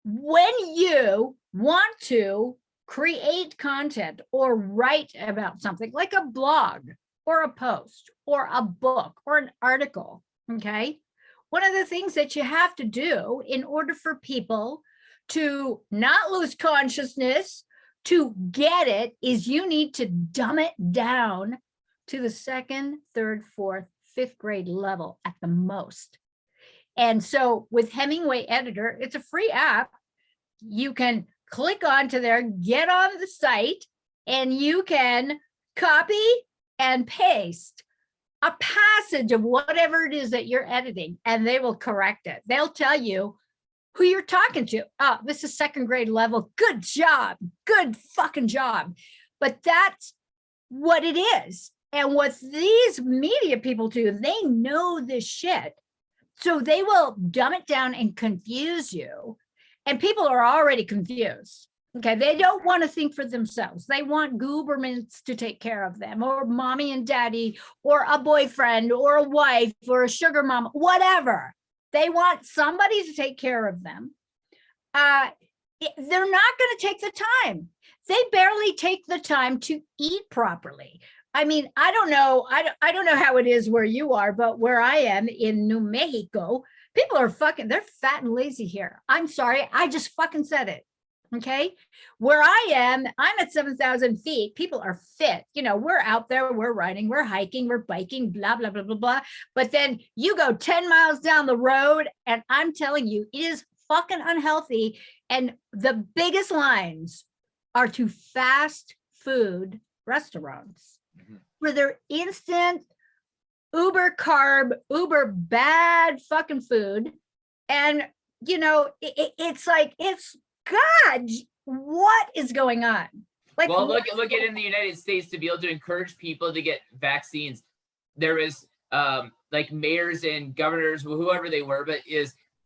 when you want to create content or write about something like a blog or a post or a book or an article, okay, one of the things that you have to do in order for people to not lose consciousness, to get it, is you need to dumb it down to the second, third, fourth, fifth grade level at the most. And so with Hemingway Editor, it's a free app. You can click onto there, get on the site, and you can copy and paste a passage of whatever it is that you're editing, and they will correct it. They'll tell you who you're talking to. Oh, this is second grade level. Good job. Good fucking job. But that's what it is. And what these media people do, they know this shit. So they will dumb it down and confuse you. And people are already confused. Okay, they don't want to think for themselves. They want governments to take care of them, or mommy and daddy, or a boyfriend, or a wife, or a sugar mama, whatever. They want somebody to take care of them. They're not going to take the time. They barely take the time to eat properly. I mean, I don't know. I don't know how it is where you are, but where I am in New Mexico, people are they're fat and lazy here. I'm sorry. I just fucking said it. Okay. Where I am, I'm at 7,000 feet. People are fit. You know, we're out there, we're riding, we're hiking, we're biking, blah, blah, blah, blah, blah. But then you go 10 miles down the road, and I'm telling you, it is fucking unhealthy. And the biggest lines are to fast food restaurants where they're instant, uber carb, uber bad fucking food. And, you know, it's like, it's God, what is going on? Like, well, look at in the United States, to be able to encourage people to get vaccines. There is like mayors and governors, whoever they were, but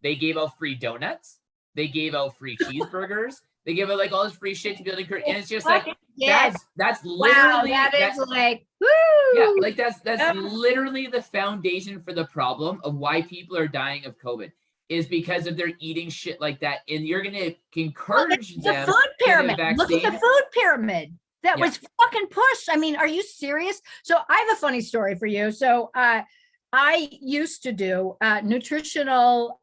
they gave out free donuts, they gave out free cheeseburgers, they gave out like all this free shit to be able to encourage, and it's just like that's literally wow, that is like woo! Yeah, like that's literally the foundation for the problem of why people are dying of COVID, is because of their eating shit like that. And you're going to encourage them. The food pyramid. Look at the food pyramid that was fucking pushed. I mean, are you serious? So I have a funny story for you. So I used to do nutritional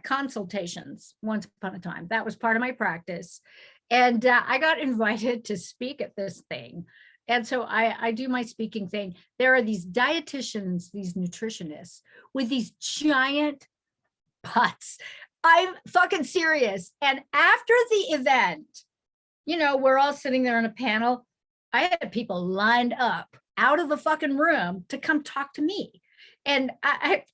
consultations once upon a time. That was part of my practice. And I got invited to speak at this thing. And so I do my speaking thing. There are these dietitians, these nutritionists with these giant butts. I'm fucking serious. And after the event, you know, we're all sitting there on a panel. I had people lined up out of the fucking room to come talk to me. And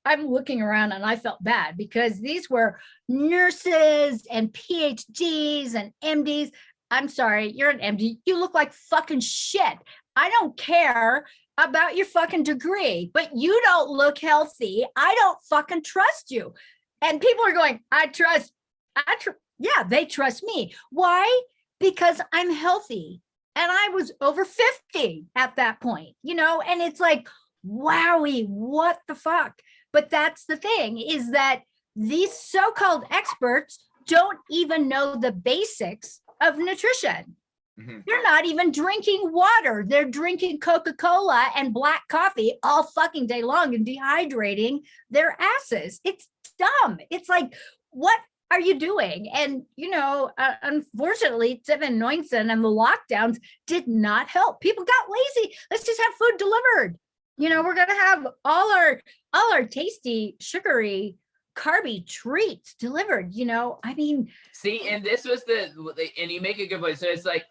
I'm looking around and I felt bad because these were nurses and PhDs and MDs. I'm sorry, you're an MD. You look like fucking shit. I don't care about your fucking degree, but you don't look healthy. I don't fucking trust you. And people are going, yeah, they trust me. Why? Because I'm healthy. And I was over 50 at that point, you know, and it's like, wowie, what the fuck? But that's the thing, is that these so-called experts don't even know the basics of nutrition. Mm-hmm. They're not even drinking water. They're drinking Coca-Cola and black coffee all fucking day long and dehydrating their asses. It's dumb. It's like, what are you doing? And, you know, unfortunately, 7-19 and the lockdowns did not help. People got lazy. Let's just have food delivered. You know, we're going to have all our tasty, sugary, carby treats delivered, you know, I mean. See, and this was and you make a good point. So it's like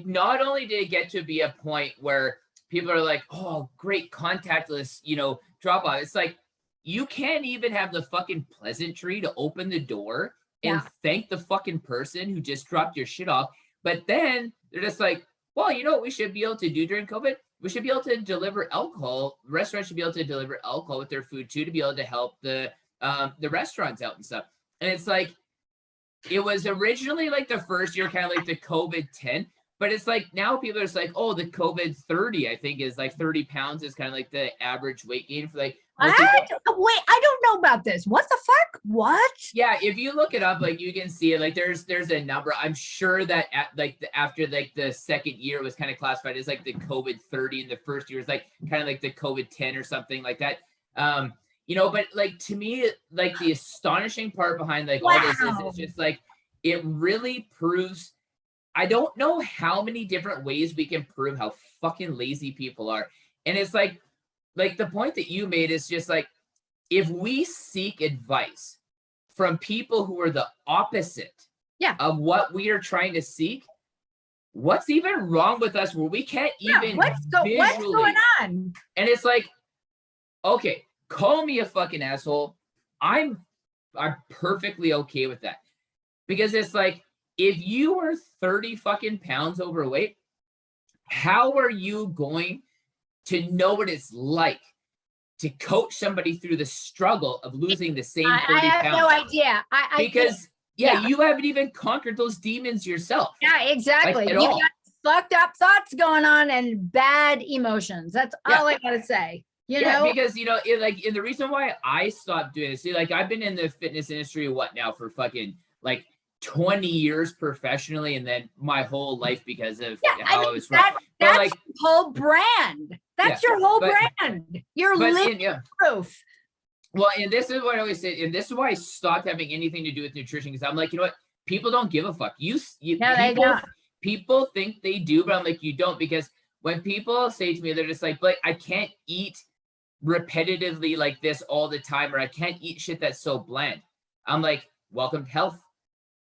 not only did it get to be a point where people are like, oh, great, contactless, you know, drop off. It's like, you can't even have the fucking pleasantry to open the door and thank the fucking person who just dropped your shit off. But then they're just like, well, you know what we should be able to do during COVID? we should be able to deliver alcohol. Restaurants should be able to deliver alcohol with their food too, to be able to help the restaurants out and stuff. And it's like, it was originally like the first year, kind of like the COVID 10, but it's like now people are just like, oh, the COVID 30, I think is like 30 pounds is kind of like the average weight gain for like most people. Wait, I don't know about this. What the fuck? What? Yeah, if you look it up, like you can see it. Like there's a number. I'm sure that after like the second year was kind of classified as like the COVID 30, and the first year was like kind of like the COVID 10 or something like that. You know, but like to me, like the astonishing part behind like all this is it's just like it really proves. I don't know how many different ways we can prove how fucking lazy people are. And it's like the point that you made is just like, if we seek advice from people who are the opposite of what we are trying to seek, what's even wrong with us where we can't even what's going on? And it's like, okay, call me a fucking asshole. I'm perfectly okay with that. Because it's like, if you are 30 fucking pounds overweight, how are you going to know what it's like to coach somebody through the struggle of losing the same 30 pounds? I have no idea. Because you haven't even conquered those demons yourself. Yeah, exactly. Like, you got fucked up thoughts going on and bad emotions. That's all I gotta say. You know, because and the reason why I stopped doing this, see, like I've been in the fitness industry now for fucking like 20 years professionally, and then my whole life because of how I was run. That's like your whole brand. That's your whole brand. You're living proof. Well, and this is what I always say, and this is why I stopped having anything to do with nutrition, because I'm like, you know what? People don't give a fuck. People think they do, but I'm like, you don't, because when people say to me, they're just like, but I can't eat repetitively like this all the time, or I can't eat shit that's so bland. I'm like, welcome to health.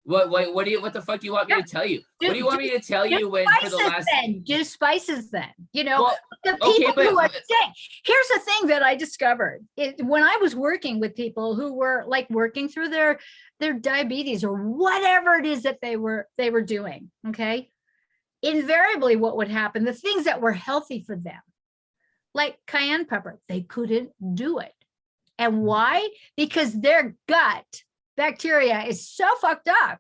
What the fuck do you want me to tell you? What do you want me to tell you when for the last do spices then? You know, the people who are sick. Here's the thing that I discovered. When I was working with people who were like working through their diabetes or whatever it is that they were doing, okay? Invariably what would happen, the things that were healthy for them, like cayenne pepper, they couldn't do it. And why? Because their gut bacteria is so fucked up,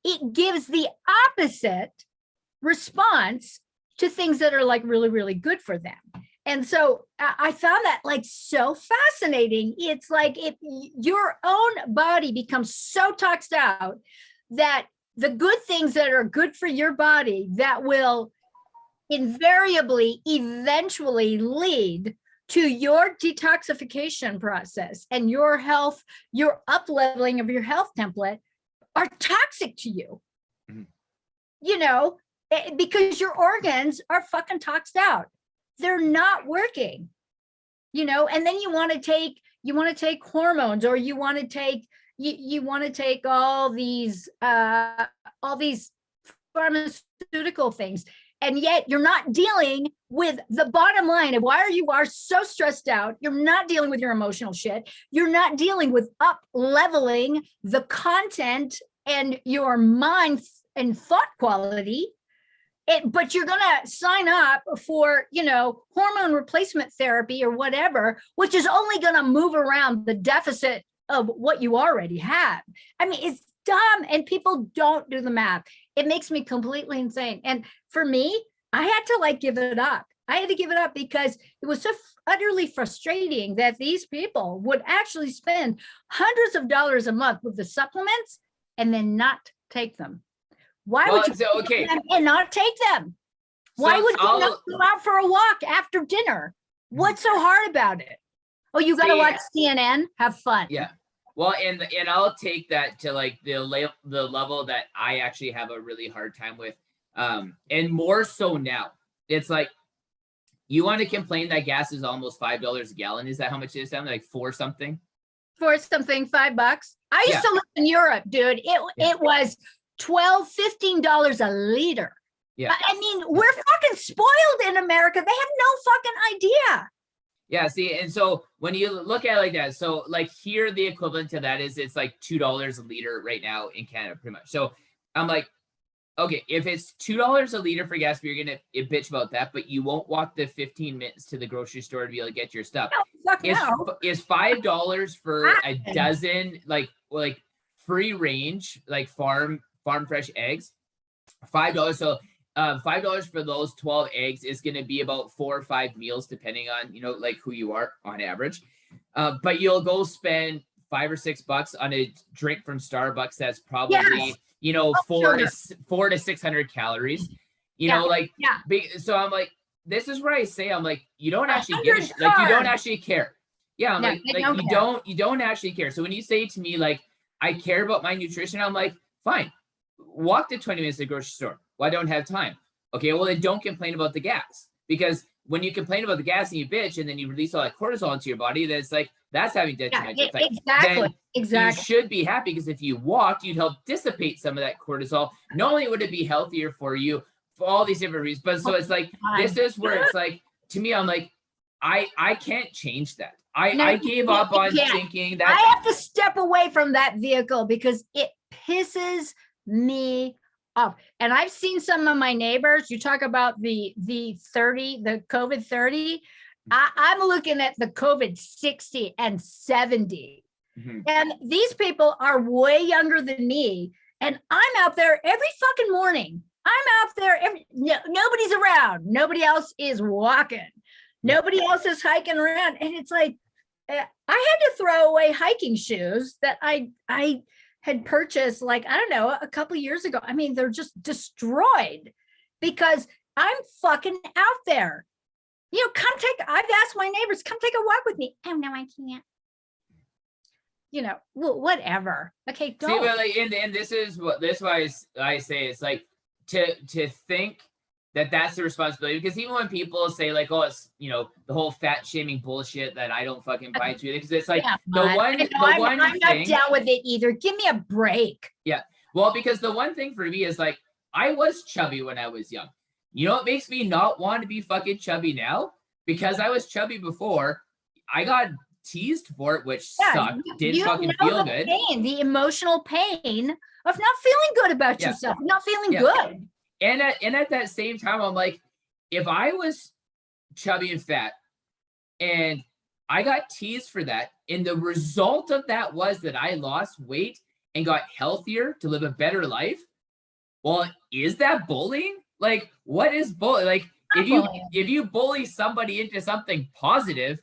it gives the opposite response to things that are like really, really good for them. And so I found that like so fascinating. It's like if your own body becomes so toxed out that the good things that are good for your body that will invariably eventually lead to your detoxification process and your health, your up-leveling of your health template are toxic to you. Mm-hmm. You know, because your organs are fucking toxed out. They're not working, you know, and then you want to take hormones, or you want to take all these pharmaceutical things. And yet you're not dealing with the bottom line of why you are so stressed out. You're not dealing with your emotional shit. You're not dealing with up leveling the content and your mind and thought quality. But you're going to sign up for, you know, hormone replacement therapy or whatever, which is only going to move around the deficit of what you already have. I mean, it's dumb, and people don't do the math. It makes me completely insane. And for me, I had to like give it up. I had to give it up because it was so utterly frustrating that these people would actually spend hundreds of dollars a month with the supplements and then not take them. Why would you take them and not take them? Why would you not go out for a walk after dinner? What's so hard about it? Oh, you got to watch CNN? Have fun. Yeah. Well, and I'll take that to like the level that I actually have a really hard time with, and more so now. It's like, you want to complain that gas is almost $5 a gallon? Is that how much it is down? Like $4 something? $5. I used to live in Europe, dude. It was $12, $15 a liter. Yeah. I mean, we're fucking spoiled in America. They have no fucking idea. Yeah, see, and so when you look at it like that, so like here, the equivalent to that is it's like $2 a liter right now in Canada, pretty much. So I'm like, Okay, if it's $2 a liter for gas, you're gonna bitch about that, but you won't walk the 15 minutes to the grocery store to be able to get your stuff. No, fuck no. Is $5 for a Ah, dozen like free range like farm fresh eggs? $5. So $5 for those 12 eggs is going to be about 4 or 5 meals, depending on like who you are on average. But you'll go spend $5 or $6 on a drink from Starbucks that's probably yes. four Sugar. to 600 calories. Yeah. Like Yeah. so I'm like, this is where I say I'm like, you don't actually give a 100 shit. Like you don't carbs. actually care. Yeah, I'm No, like they don't care. you don't actually care. So when you say to me like I care about my nutrition, I'm like, fine, walk the 20 minutes to the grocery store. Well, I don't have time. Okay, well then don't complain about the gas, because when you complain about the gas and you bitch and then you release all that cortisol into your body, then it's like that's having detrimental effect. Exactly. Then Exactly. you should be happy, because if you walked, you'd help dissipate some of that cortisol. Not only would it be healthier for you for all these different reasons, but so it's like this is where it's like, to me, I'm like, I can't change that. I gave up on thinking that I have to step away from that vehicle because it pisses me off. And I've seen some of my neighbors. You talk about the COVID 30. I'm looking at the COVID 60 and 70. Mm-hmm. And these people are way younger than me. And I'm out there every fucking morning. I'm out there. Nobody's around. Nobody else is walking. Nobody else is hiking around. And it's like, I had to throw away hiking shoes that I had purchased, like, I don't know, a couple of years ago. I mean, they're just destroyed because I'm fucking out there. I've asked my neighbors, come take a walk with me. Oh, no, I can't. Well, whatever. Okay, don't. See, but like, and this is why I say it's like to think that that's the responsibility, because even when people say like, oh, it's the whole fat shaming bullshit that I don't fucking buy into it, because it's like I'm not down with it either. Give me a break. Yeah, well, because the one thing for me is like, I was chubby when I was young. You know what makes me not want to be fucking chubby now? Because I was chubby before. I got teased for it, which sucked. Didn't fucking feel good. The emotional pain of not feeling good about yourself, not feeling good. And at that same time, I'm like, if I was chubby and fat and I got teased for that, and the result of that was that I lost weight and got healthier to live a better life, well, is that bullying? Like, what is bullying? Like, if you bully somebody into something positive,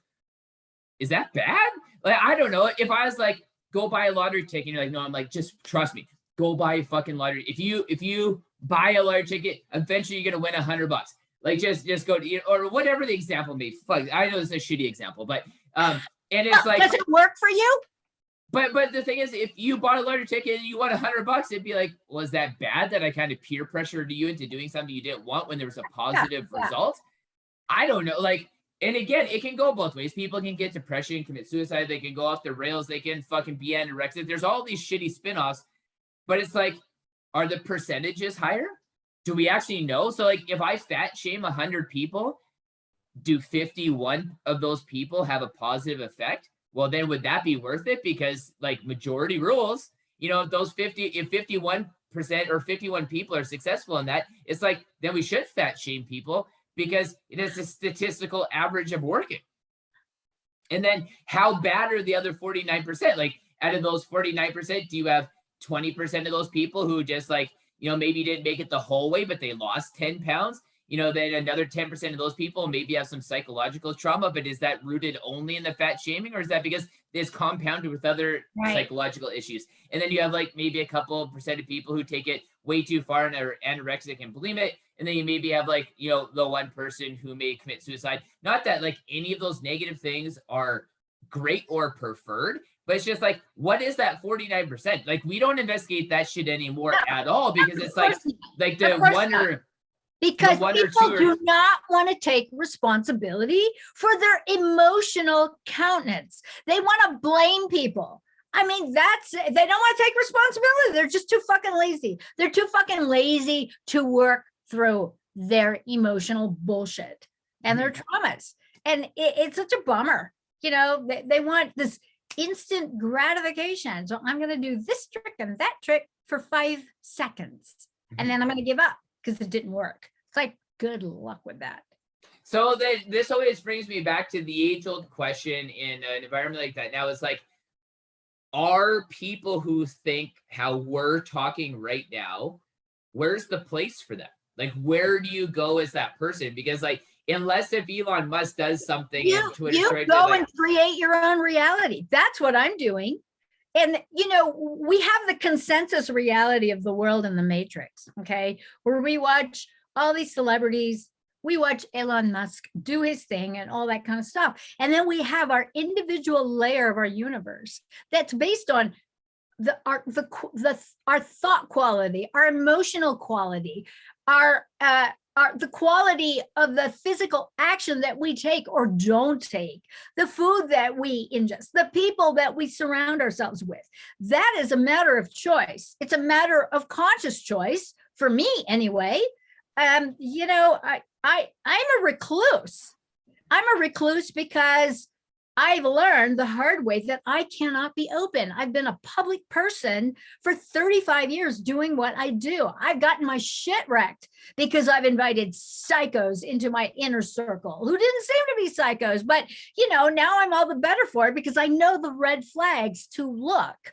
is that bad? Like, I don't know. If I was like, go buy a lottery ticket, and you're like, no, I'm like, just trust me, go buy a fucking lottery. If you buy a lottery ticket, eventually you're gonna win $100. Like, just go to, or whatever the example may be. Fuck, I know it's a shitty example, but and it's like, does it work for you? But the thing is, if you bought a lottery ticket and you won $100, it'd be like, was that bad that I kind of peer pressured you into doing something you didn't want when there was a positive result? I don't know. Like, and again, it can go both ways. People can get depression, commit suicide. They can go off the rails. They can fucking be anorexic. There's all these shitty spinoffs, but it's like, are the percentages higher? Do we actually know? So like, if I fat shame 100 people, do 51 of those people have a positive effect? Well, then would that be worth it? Because like majority rules, if those 51% or 51 people are successful in that, it's like, then we should fat shame people, because it is a statistical average of working. And then how bad are the other 49%? Like, out of those 49%, do you have 20% of those people who just like, maybe didn't make it the whole way, but they lost 10 pounds? Then another 10% of those people maybe have some psychological trauma, but is that rooted only in the fat shaming, or is that because it's compounded with other psychological issues? And then you have like maybe a couple percent of people who take it way too far and are anorexic and bulimic. And then you maybe have like, the one person who may commit suicide. Not that like any of those negative things are great or preferred, but it's just like, what is that 49%? Like, we don't investigate that shit anymore at all, because it's like the one or... Because people do not want to take responsibility for their emotional countenance. They want to blame people. I mean, they don't want to take responsibility. They're just too fucking lazy. They're too fucking lazy to work through their emotional bullshit and their traumas. And it's such a bummer. They want this instant gratification. So I'm going to do this trick and that trick for 5 seconds. and then I'm going to give up because it didn't work. It's like, good luck with that. So this always brings me back to the age-old question in an environment like that. Now, it's like, are people who think how we're talking right now, where's the place for them? Like, where do you go as that person? Because like, unless if Elon Musk does something and Twitter you go like, and create your own reality. That's what I'm doing. And, you know, we have the consensus reality of the world in the Matrix, okay, where we watch all these celebrities, we watch Elon Musk do his thing and all that kind of stuff. And then we have our individual layer of our universe that's based on our thought quality, our emotional quality, the quality of the physical action that we take or don't take, the food that we ingest, the people that we surround ourselves with. That is a matter of choice. It's a matter of conscious choice for me anyway. You know, I'm a recluse. I'm a recluse because I've learned the hard way that I cannot be open. I've been a public person for 35 years doing what I do. I've gotten my shit wrecked because I've invited psychos into my inner circle who didn't seem to be psychos, but you know, now I'm all the better for it because I know the red flags to look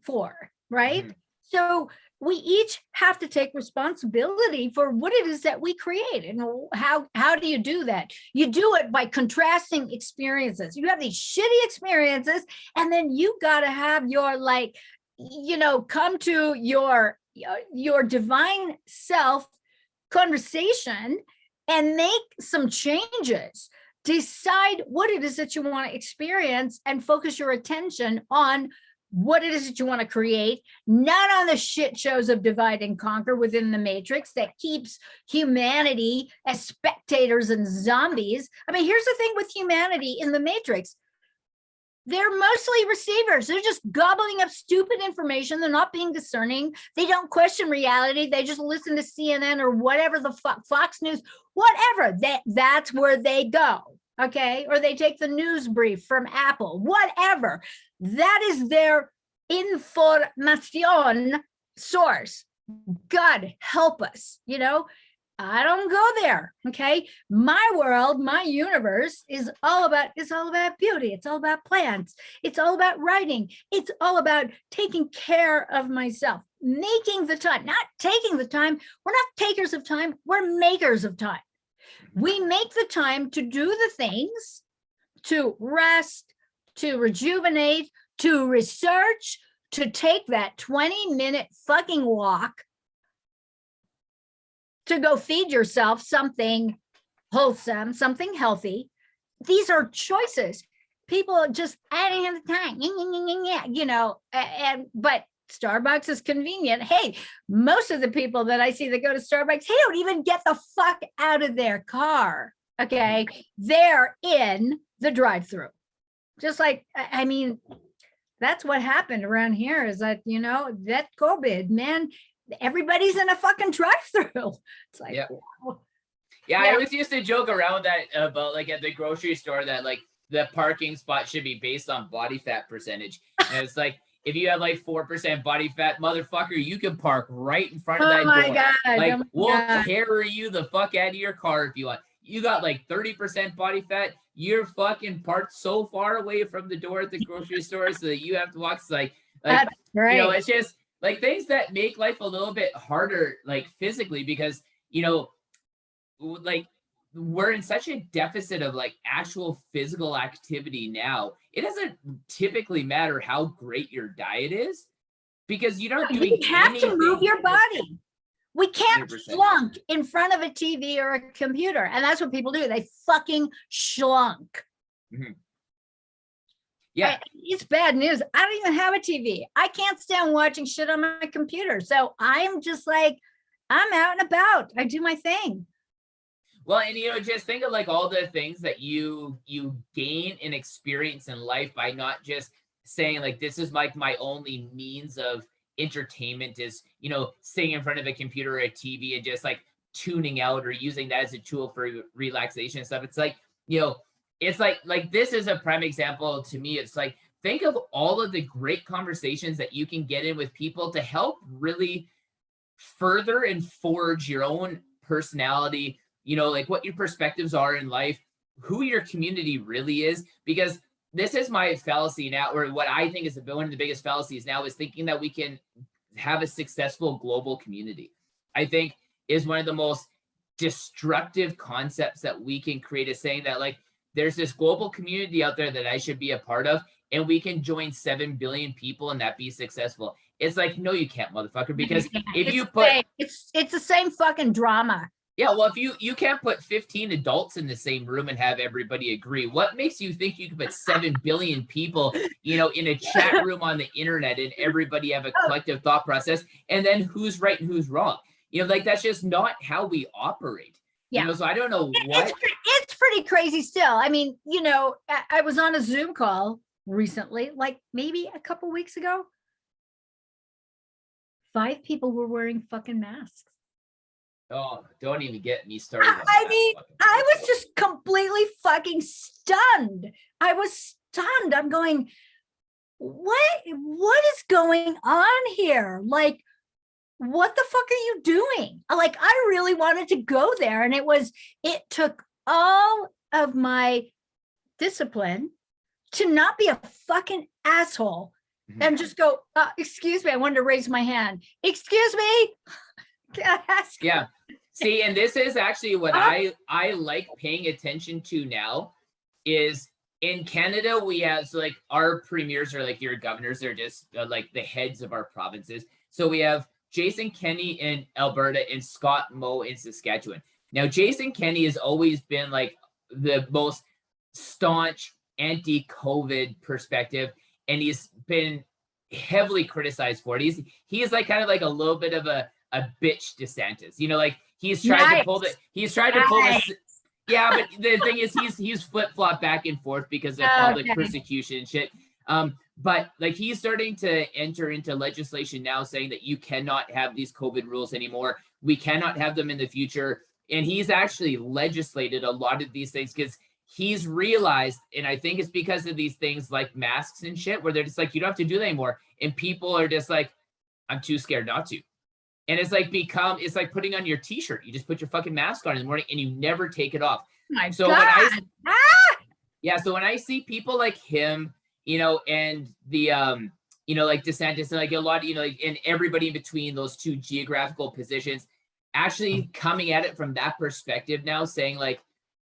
for, right? Mm-hmm. So we each have to take responsibility for what it is that we create. And how do you do that? You do it by contrasting experiences. You have these shitty experiences, and then you got to have your, like, you know, come to your divine self conversation and make some changes. Decide what it is that you want to experience and focus your attention on what it is that you want to create, not on the shit shows of divide and conquer within the Matrix that keeps humanity as spectators and zombies. I mean, here's the thing with humanity in the Matrix. They're mostly receivers. They're just gobbling up stupid information. They're not being discerning. They don't question reality. They just listen to CNN or whatever the fuck, Fox News, whatever. That's where they go. Okay. Or they take the news brief from Apple, whatever. That is their information source. God help us. You know, I don't go there. Okay. My world, my universe is all about beauty. It's all about plants. It's all about writing. It's all about taking care of myself, making the time, not taking the time. We're not takers of time. We're makers of time. We make the time to do the things, to rest, to rejuvenate, to research, to take that 20-minute fucking walk, to go feed yourself something wholesome, something healthy. These are choices. People just, I don't have the time, you know, but Starbucks is convenient. Hey, most of the people that I see that go to Starbucks, they don't even get the fuck out of their car. Okay. They're in the drive-through. Just like, I mean, that's what happened around here is that, you know, that COVID, man, everybody's in a fucking drive-through. It's like, yeah. Wow. Yeah, I always used to joke around that about like at the grocery store that like the parking spot should be based on body fat percentage. And it's like, if you have like 4% body fat, motherfucker, you can park right in front of that door. God. Like, we'll carry you the fuck out of your car if you want. You got like 30% body fat. You're fucking parked so far away from the door at the grocery store so that you have to walk. It's like that's right. You know, it's just like things that make life a little bit harder, like physically, because, you know, like we're in such a deficit of like actual physical activity now. It doesn't typically matter how great your diet is because you don't doing you have to move your body. We can't 100%. Schlunk in front of a TV or a computer. And that's what people do. They fucking schlunk. Mm-hmm. Yeah. It's bad news. I don't even have a TV. I can't stand watching shit on my computer. So I'm just like, I'm out and about. I do my thing. Well, and you know, just think of like all the things that you gain and experience in life by not just saying like, this is like my only means of entertainment is, you know, sitting in front of a computer or a TV and just like tuning out or using that as a tool for relaxation and stuff. It's like, you know, it's like this is a prime example to me. It's like, think of all of the great conversations that you can get in with people to help really further and forge your own personality, you know, like what your perspectives are in life, who your community really is. Because this is my fallacy now, or what I think is one of the biggest fallacies now, is thinking that we can have a successful global community. I think is one of the most destructive concepts that we can create, is saying that like there's this global community out there that I should be a part of, and we can join 7 billion people and that be successful. It's like, no, you can't, motherfucker, because if you put it's the same fucking drama. Yeah, well, if you can't put 15 adults in the same room and have everybody agree, what makes you think you can put 7 billion people, you know, in a chat room on the internet and everybody have a collective thought process, and then who's right and who's wrong? You know, like that's just not how we operate. Yeah. You know, so I don't know what. It's pretty crazy still. I mean, you know, I was on a Zoom call recently, like maybe a couple weeks ago. 5 people were wearing fucking masks. Oh, don't even get me started. I mean, I was just completely fucking stunned. I was stunned. I'm going, what is going on here? Like, what the fuck are you doing? Like, I really wanted to go there. And it took all of my discipline to not be a fucking asshole and just go, excuse me, I wanted to raise my hand. Excuse me. Yeah. See, and this is actually what I like paying attention to now, is in Canada, we have, so like our premiers are like your governors, they're just like the heads of our provinces. So we have Jason Kenney in Alberta and Scott Moe in Saskatchewan. Now, Jason Kenney has always been like the most staunch anti-COVID perspective, and he's been heavily criticized for it. He's like kind of like a little bit of a bitch DeSantis, you know, like he's tried to pull this. Yeah, but the thing is, he's flip-flop back and forth because of public persecution and shit. But like he's starting to enter into legislation now saying that you cannot have these COVID rules anymore. We cannot have them in the future. And he's actually legislated a lot of these things because he's realized, and I think it's because of these things like masks and shit, where they're just like, you don't have to do that anymore. And people are just like, I'm too scared not to. And it's like it's like putting on your t-shirt. You just put your fucking mask on in the morning and you never take it off. So when I see people like him, you know, and the you know, like DeSantis and like a lot of, you know, like, and everybody in between those two geographical positions actually coming at it from that perspective now, saying like,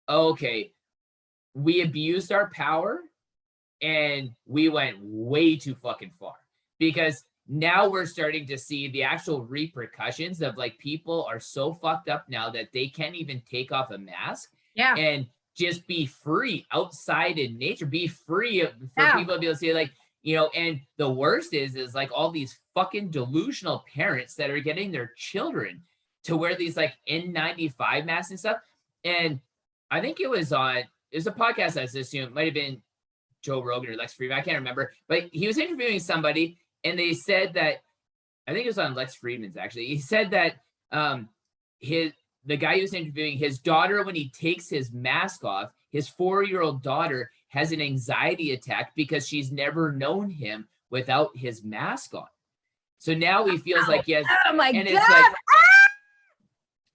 okay, we abused our power and we went way too fucking far, because now we're starting to see the actual repercussions of like people are so fucked up now that they can't even take off a mask and just be free outside in nature, be free for people to be able to say like, you know, and the worst is like all these fucking delusional parents that are getting their children to wear these like N95 masks and stuff. And I think it was a podcast, I assume it might've been Joe Rogan or Lex Friedman, I can't remember, but he was interviewing somebody. And they said that, I think it was on Lex Friedman's actually. He said that the guy he was interviewing, his daughter, when he takes his mask off, his 4-year-old daughter has an anxiety attack because she's never known him without his mask on. So now he feels like he has, oh my God. It's like,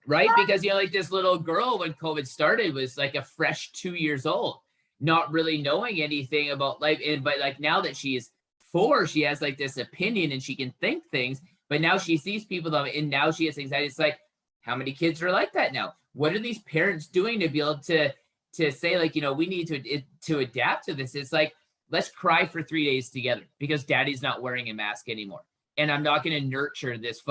right? Because, you know, like this little girl when COVID started was like a fresh 2 years old, not really knowing anything about life. But like now that she's 4, she has like this opinion and she can think things, but now she sees people though, and now she has anxiety. It's like, how many kids are like that now? What are these parents doing to be able to say like, you know, we need to adapt to this? It's like, let's cry for 3 days together because daddy's not wearing a mask anymore. And I'm not going to nurture this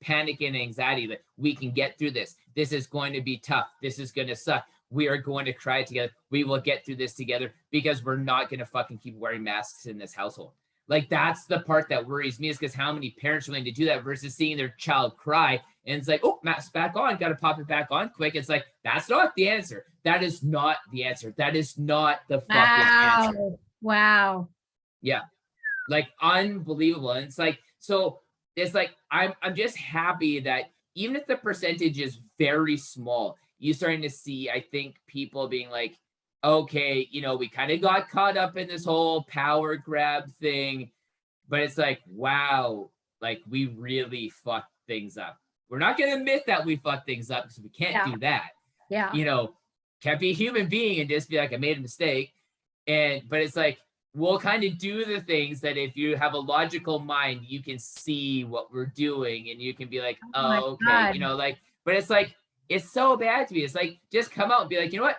panic and anxiety that we can get through this. This is going to be tough. This is going to suck. We are going to cry together. We will get through this together because we're not going to fucking keep wearing masks in this household. Like, that's the part that worries me, is because how many parents are willing to do that versus seeing their child cry and it's like, oh, mask back on, got to pop it back on quick. It's like, that's not the answer. That is not the answer. That is not the fucking answer. Wow. Yeah. Like, unbelievable. And it's like, so it's like, I'm just happy that even if the percentage is very small, you're starting to see, I think, people being like, okay, you know, we kind of got caught up in this whole power grab thing, but it's like, wow, like we really fucked things up. We're not going to admit that we fucked things up because we can't do that. Yeah. You know, can't be a human being and just be like, I made a mistake. But it's like, we'll kind of do the things that if you have a logical mind, you can see what we're doing and you can be like, oh, okay, God. you know, like, but it's like, it's so bad to me. It's like, just come out and be like, you know what?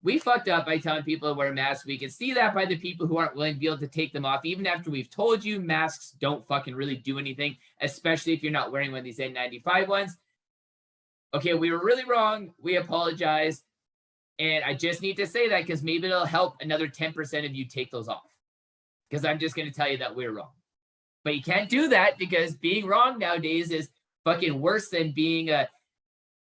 We fucked up by telling people to wear masks. We can see that by the people who aren't willing to be able to take them off, even after we've told you masks don't fucking really do anything, especially if you're not wearing one of these N95 ones. Okay, we were really wrong. We apologize. And I just need to say that because maybe it'll help another 10% of you take those off. Because I'm just going to tell you that we're wrong. But you can't do that because being wrong nowadays is fucking worse than being a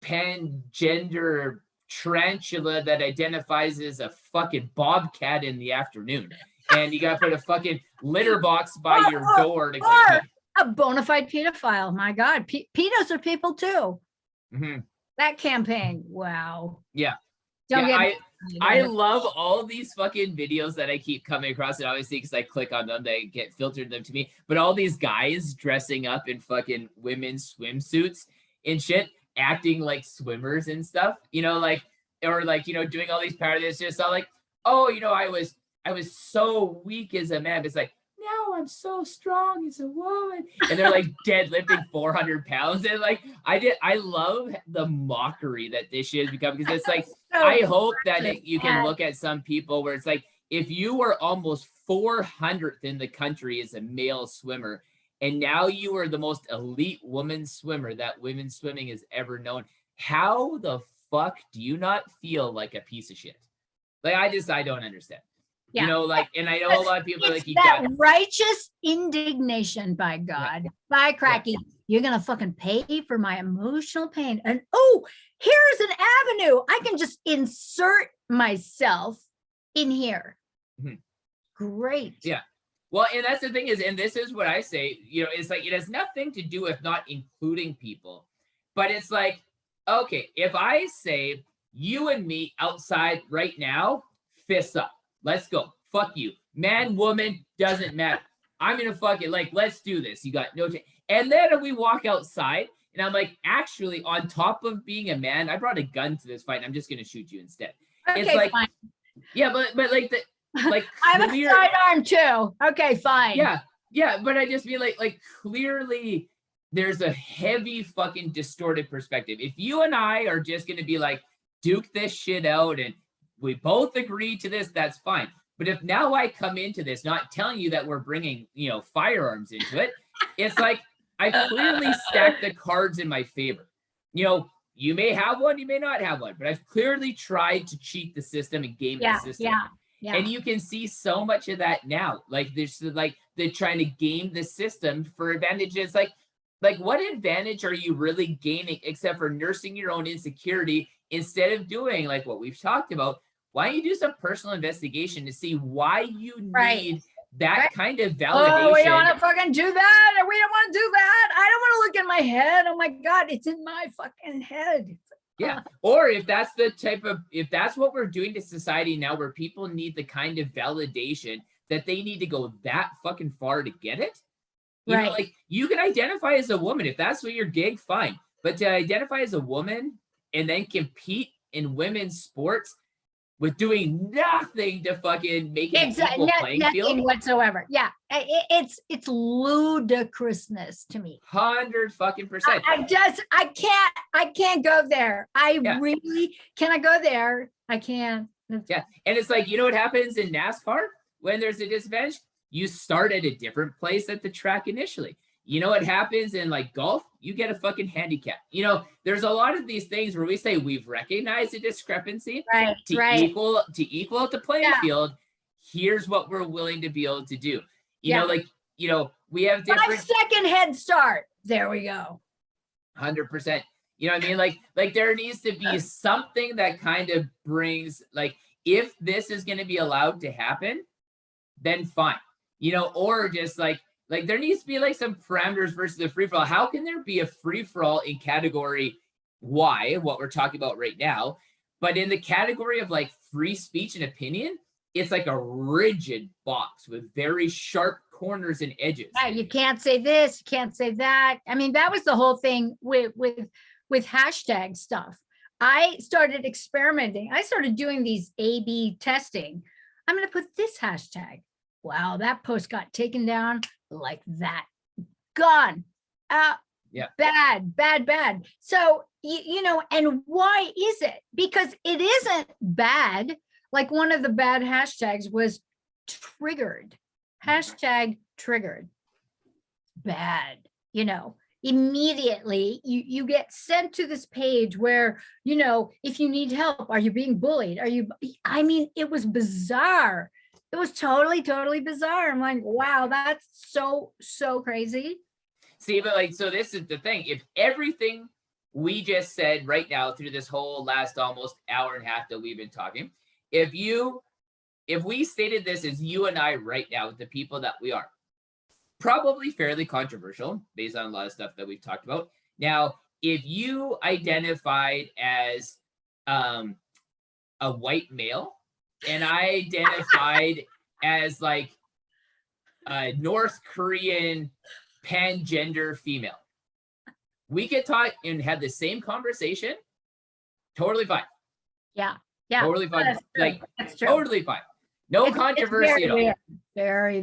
pangender tarantula that identifies as a fucking bobcat in the afternoon. And you got to put a fucking litter box by your door to go. A bona fide pedophile. My God. Pedos are people too. Mm-hmm. That campaign. Wow. Yeah. I love all these fucking videos that I keep coming across, and obviously because I click on them, they get filtered them to me. But all these guys dressing up in fucking women's swimsuits and shit, acting like swimmers and stuff, you know, like, or like, you know, doing all these parodies. It's just all like, oh, you know, I was so weak as a man. But it's like, now I'm so strong as a woman. And they're like deadlifting 400 pounds. And like, I love the mockery that this shit has become, because it's like, I hope that you can look at some people where it's like, if you were almost 400th in the country as a male swimmer, and now you are the most elite woman swimmer that women's swimming has ever known, how the fuck do you not feel like a piece of shit? Like, I don't understand. Yeah. You know, like, and I know a lot of people are like, you that righteous indignation, by God, by cracky, you're gonna fucking pay for my emotional pain. And oh, here's an avenue. I can just insert myself in here. Mm-hmm. Great. Yeah. Well, and that's the thing is, and this is what I say, you know, it's like, it has nothing to do with not including people, but it's like, okay, if I say you and me outside right now, fists up. Let's go. Fuck you. Man, woman, doesn't matter. I'm going to fucking, like, let's do this. You got no chance. And then we walk outside, and I'm like, actually, on top of being a man, I brought a gun to this fight, and I'm just going to shoot you instead. Okay, it's like, fine. Yeah, but like, like, I have a sidearm too. Okay, fine. Yeah, but I just mean like, clearly, there's a heavy fucking distorted perspective. If you and I are just going to be like, duke this shit out, and we both agree to this, that's fine. But if now I come into this not telling you that we're bringing, you know, firearms into it, it's like I clearly stacked the cards in my favor. You know, you may have one, you may not have one, but I've clearly tried to cheat the system and game the system. Yeah. And you can see so much of that now. Like, there's like they're trying to game the system for advantages. Like what advantage are you really gaining except for nursing your own insecurity instead of doing like what we've talked about? Why don't you do some personal investigation to see why you need that kind of validation? Oh, we don't want to fucking do that. We don't want to do that. I don't want to look in my head. Oh my God, it's in my fucking head. Yeah. Or if that's if that's what we're doing to society now, where people need the kind of validation that they need to go that fucking far to get it. You know, like, you can identify as a woman. If that's what your gig, fine. But to identify as a woman and then compete in women's sports with doing nothing to fucking make it equal playing field whatsoever. Yeah, it's ludicrousness to me. 100%. I can't go there. Really can. I go there? I can't. Yeah, and it's like, you know what happens in NASCAR when there's a disadvantage? You start at a different place at the track initially. You know what happens in like golf? You get a fucking handicap. You know, there's a lot of these things where we say we've recognized a discrepancy to equal the playing field. Here's what we're willing to be able to do. You know, like, you know, we have different 5-second head start. There we go. 100%. You know what I mean? Like there needs to be something that kind of brings, like, if this is going to be allowed to happen, then fine. You know, or just like there needs to be like some parameters versus the free for all. How can there be a free for all in category Y, what we're talking about right now, but in the category of like free speech and opinion, it's like a rigid box with very sharp corners and edges. Yeah, you can't say this, you can't say that. I mean, that was the whole thing with hashtag stuff. I started experimenting. I started doing these A/B testing. I'm going to put this hashtag. Wow, that post got taken down like that. Gone. Yeah. Bad. So, you know, and why is it? Because it isn't bad. Like one of the bad hashtags was triggered. Hashtag triggered. Bad, you know. Immediately you get sent to this page where, you know, if you need help, are you being bullied? I mean, it was bizarre. It was totally bizarre. I'm like, wow, that's so crazy. See, but like, so this is the thing. If everything we just said right now through this whole last almost hour and a half that we've been talking, if we stated this as you and I right now with the people that we are, probably fairly controversial based on a lot of stuff that we've talked about. Now, if you identified as a white male and I identified as like a North Korean pangender female, we could talk and have the same conversation. Totally fine. Yeah. Totally fine. Like, that's true. Totally fine. No controversy at all. Weird.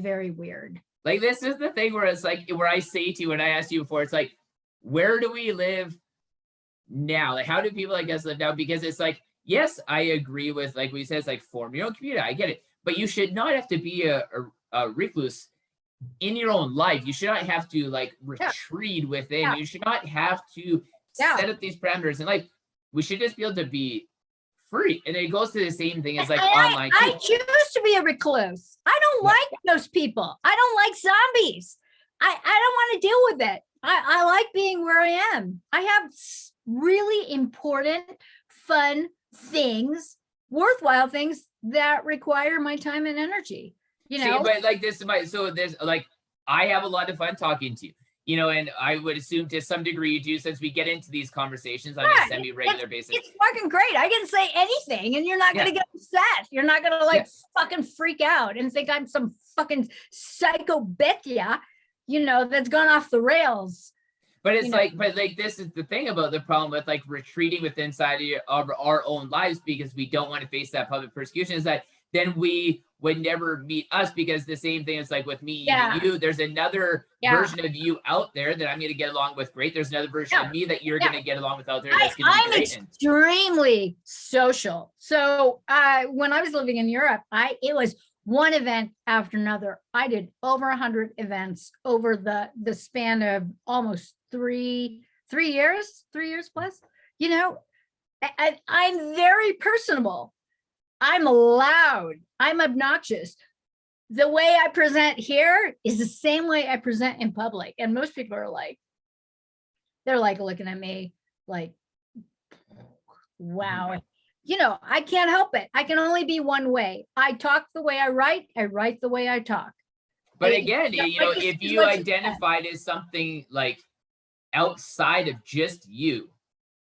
Very weird. Like, this is the thing where it's like, where I say to you, when I asked you before, it's like, where do we live now? Like, how do people like us live now? Because it's like, yes, I agree with, like we said, it's like, form your own community. I get it. But you should not have to be a recluse in your own life. You should not have to like retreat within. Yeah. You should not have to set up these parameters. And like, we should just be able to be free. And it goes to the same thing as like online. I choose to be a recluse. I don't like those people. I don't like zombies. I don't want to deal with it. I like being where I am. I have really important, fun things, worthwhile things that require my time and energy. You know, but like this is there's like, I have a lot of fun talking to you, you know, and I would assume to some degree you do, since we get into these conversations on a semi-regular basis. It's fucking great. I can say anything and you're not going to get upset. You're not going to like fucking freak out and think I'm some fucking psycho Bethia, you know, that's gone off the rails. But it's like, but like, this is the thing about the problem with like retreating within inside of our own lives, because we don't want to face that public persecution, is that then we would never meet us, because the same thing is like with me, you, there's another version of you out there that I'm going to get along with. Great. There's another version of me that you're going to get along with out there. That's going to be great. I'm extremely social. So when I was living in Europe, it was one event after another. I did over 100 events over the span of almost three years plus, you know. I'm very personable. I'm loud. I'm obnoxious. The way I present here is the same way I present in public. And most people are like, they're like looking at me like, wow. You know, I can't help it. I can only be one way. I talk the way I write the way I talk. But again, you know, if you identified as something like outside of just you,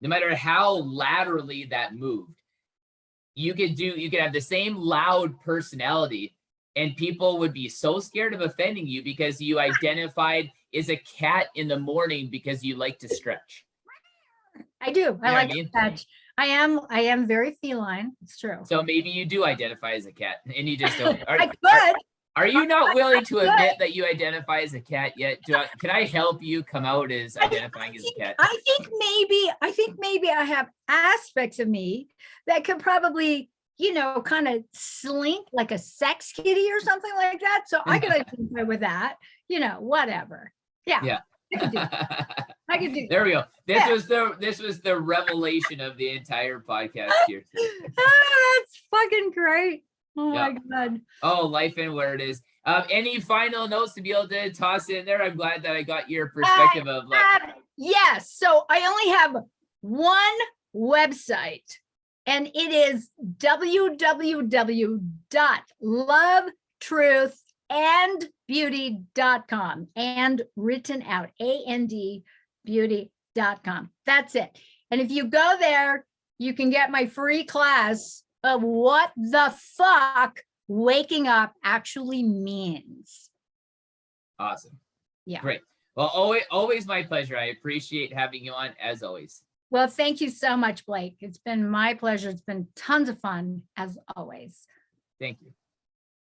no matter how laterally that moved, you could have the same loud personality and people would be so scared of offending you because you identified as a cat in the morning because you like to stretch. I do. I like to stretch. I am very feline. It's true. So maybe you do identify as a cat and you just don't. I could. Are you not willing to admit that you identify as a cat yet? Can I help you come out as identifying as a cat? I think maybe I have aspects of me that could probably, you know, kind of slink like a sex kitty or something like that. So I could identify with that, you know, whatever. Yeah. I could do. There we go. This was the revelation of the entire podcast here. That's fucking great. Oh my God. Oh, life and where it is. Any final notes to be able to toss in there? I'm glad that I got your perspective of like. Yes. So I only have one website, and it is www.LoveTruth&Beauty.com, and written out AND beauty.com. That's it. And if you go there, you can get my free class of what the fuck waking up actually means. Awesome. Yeah. Great. Well, always my pleasure. I appreciate having you on as always. Well, thank you so much, Blake. It's been my pleasure. It's been tons of fun as always. Thank you.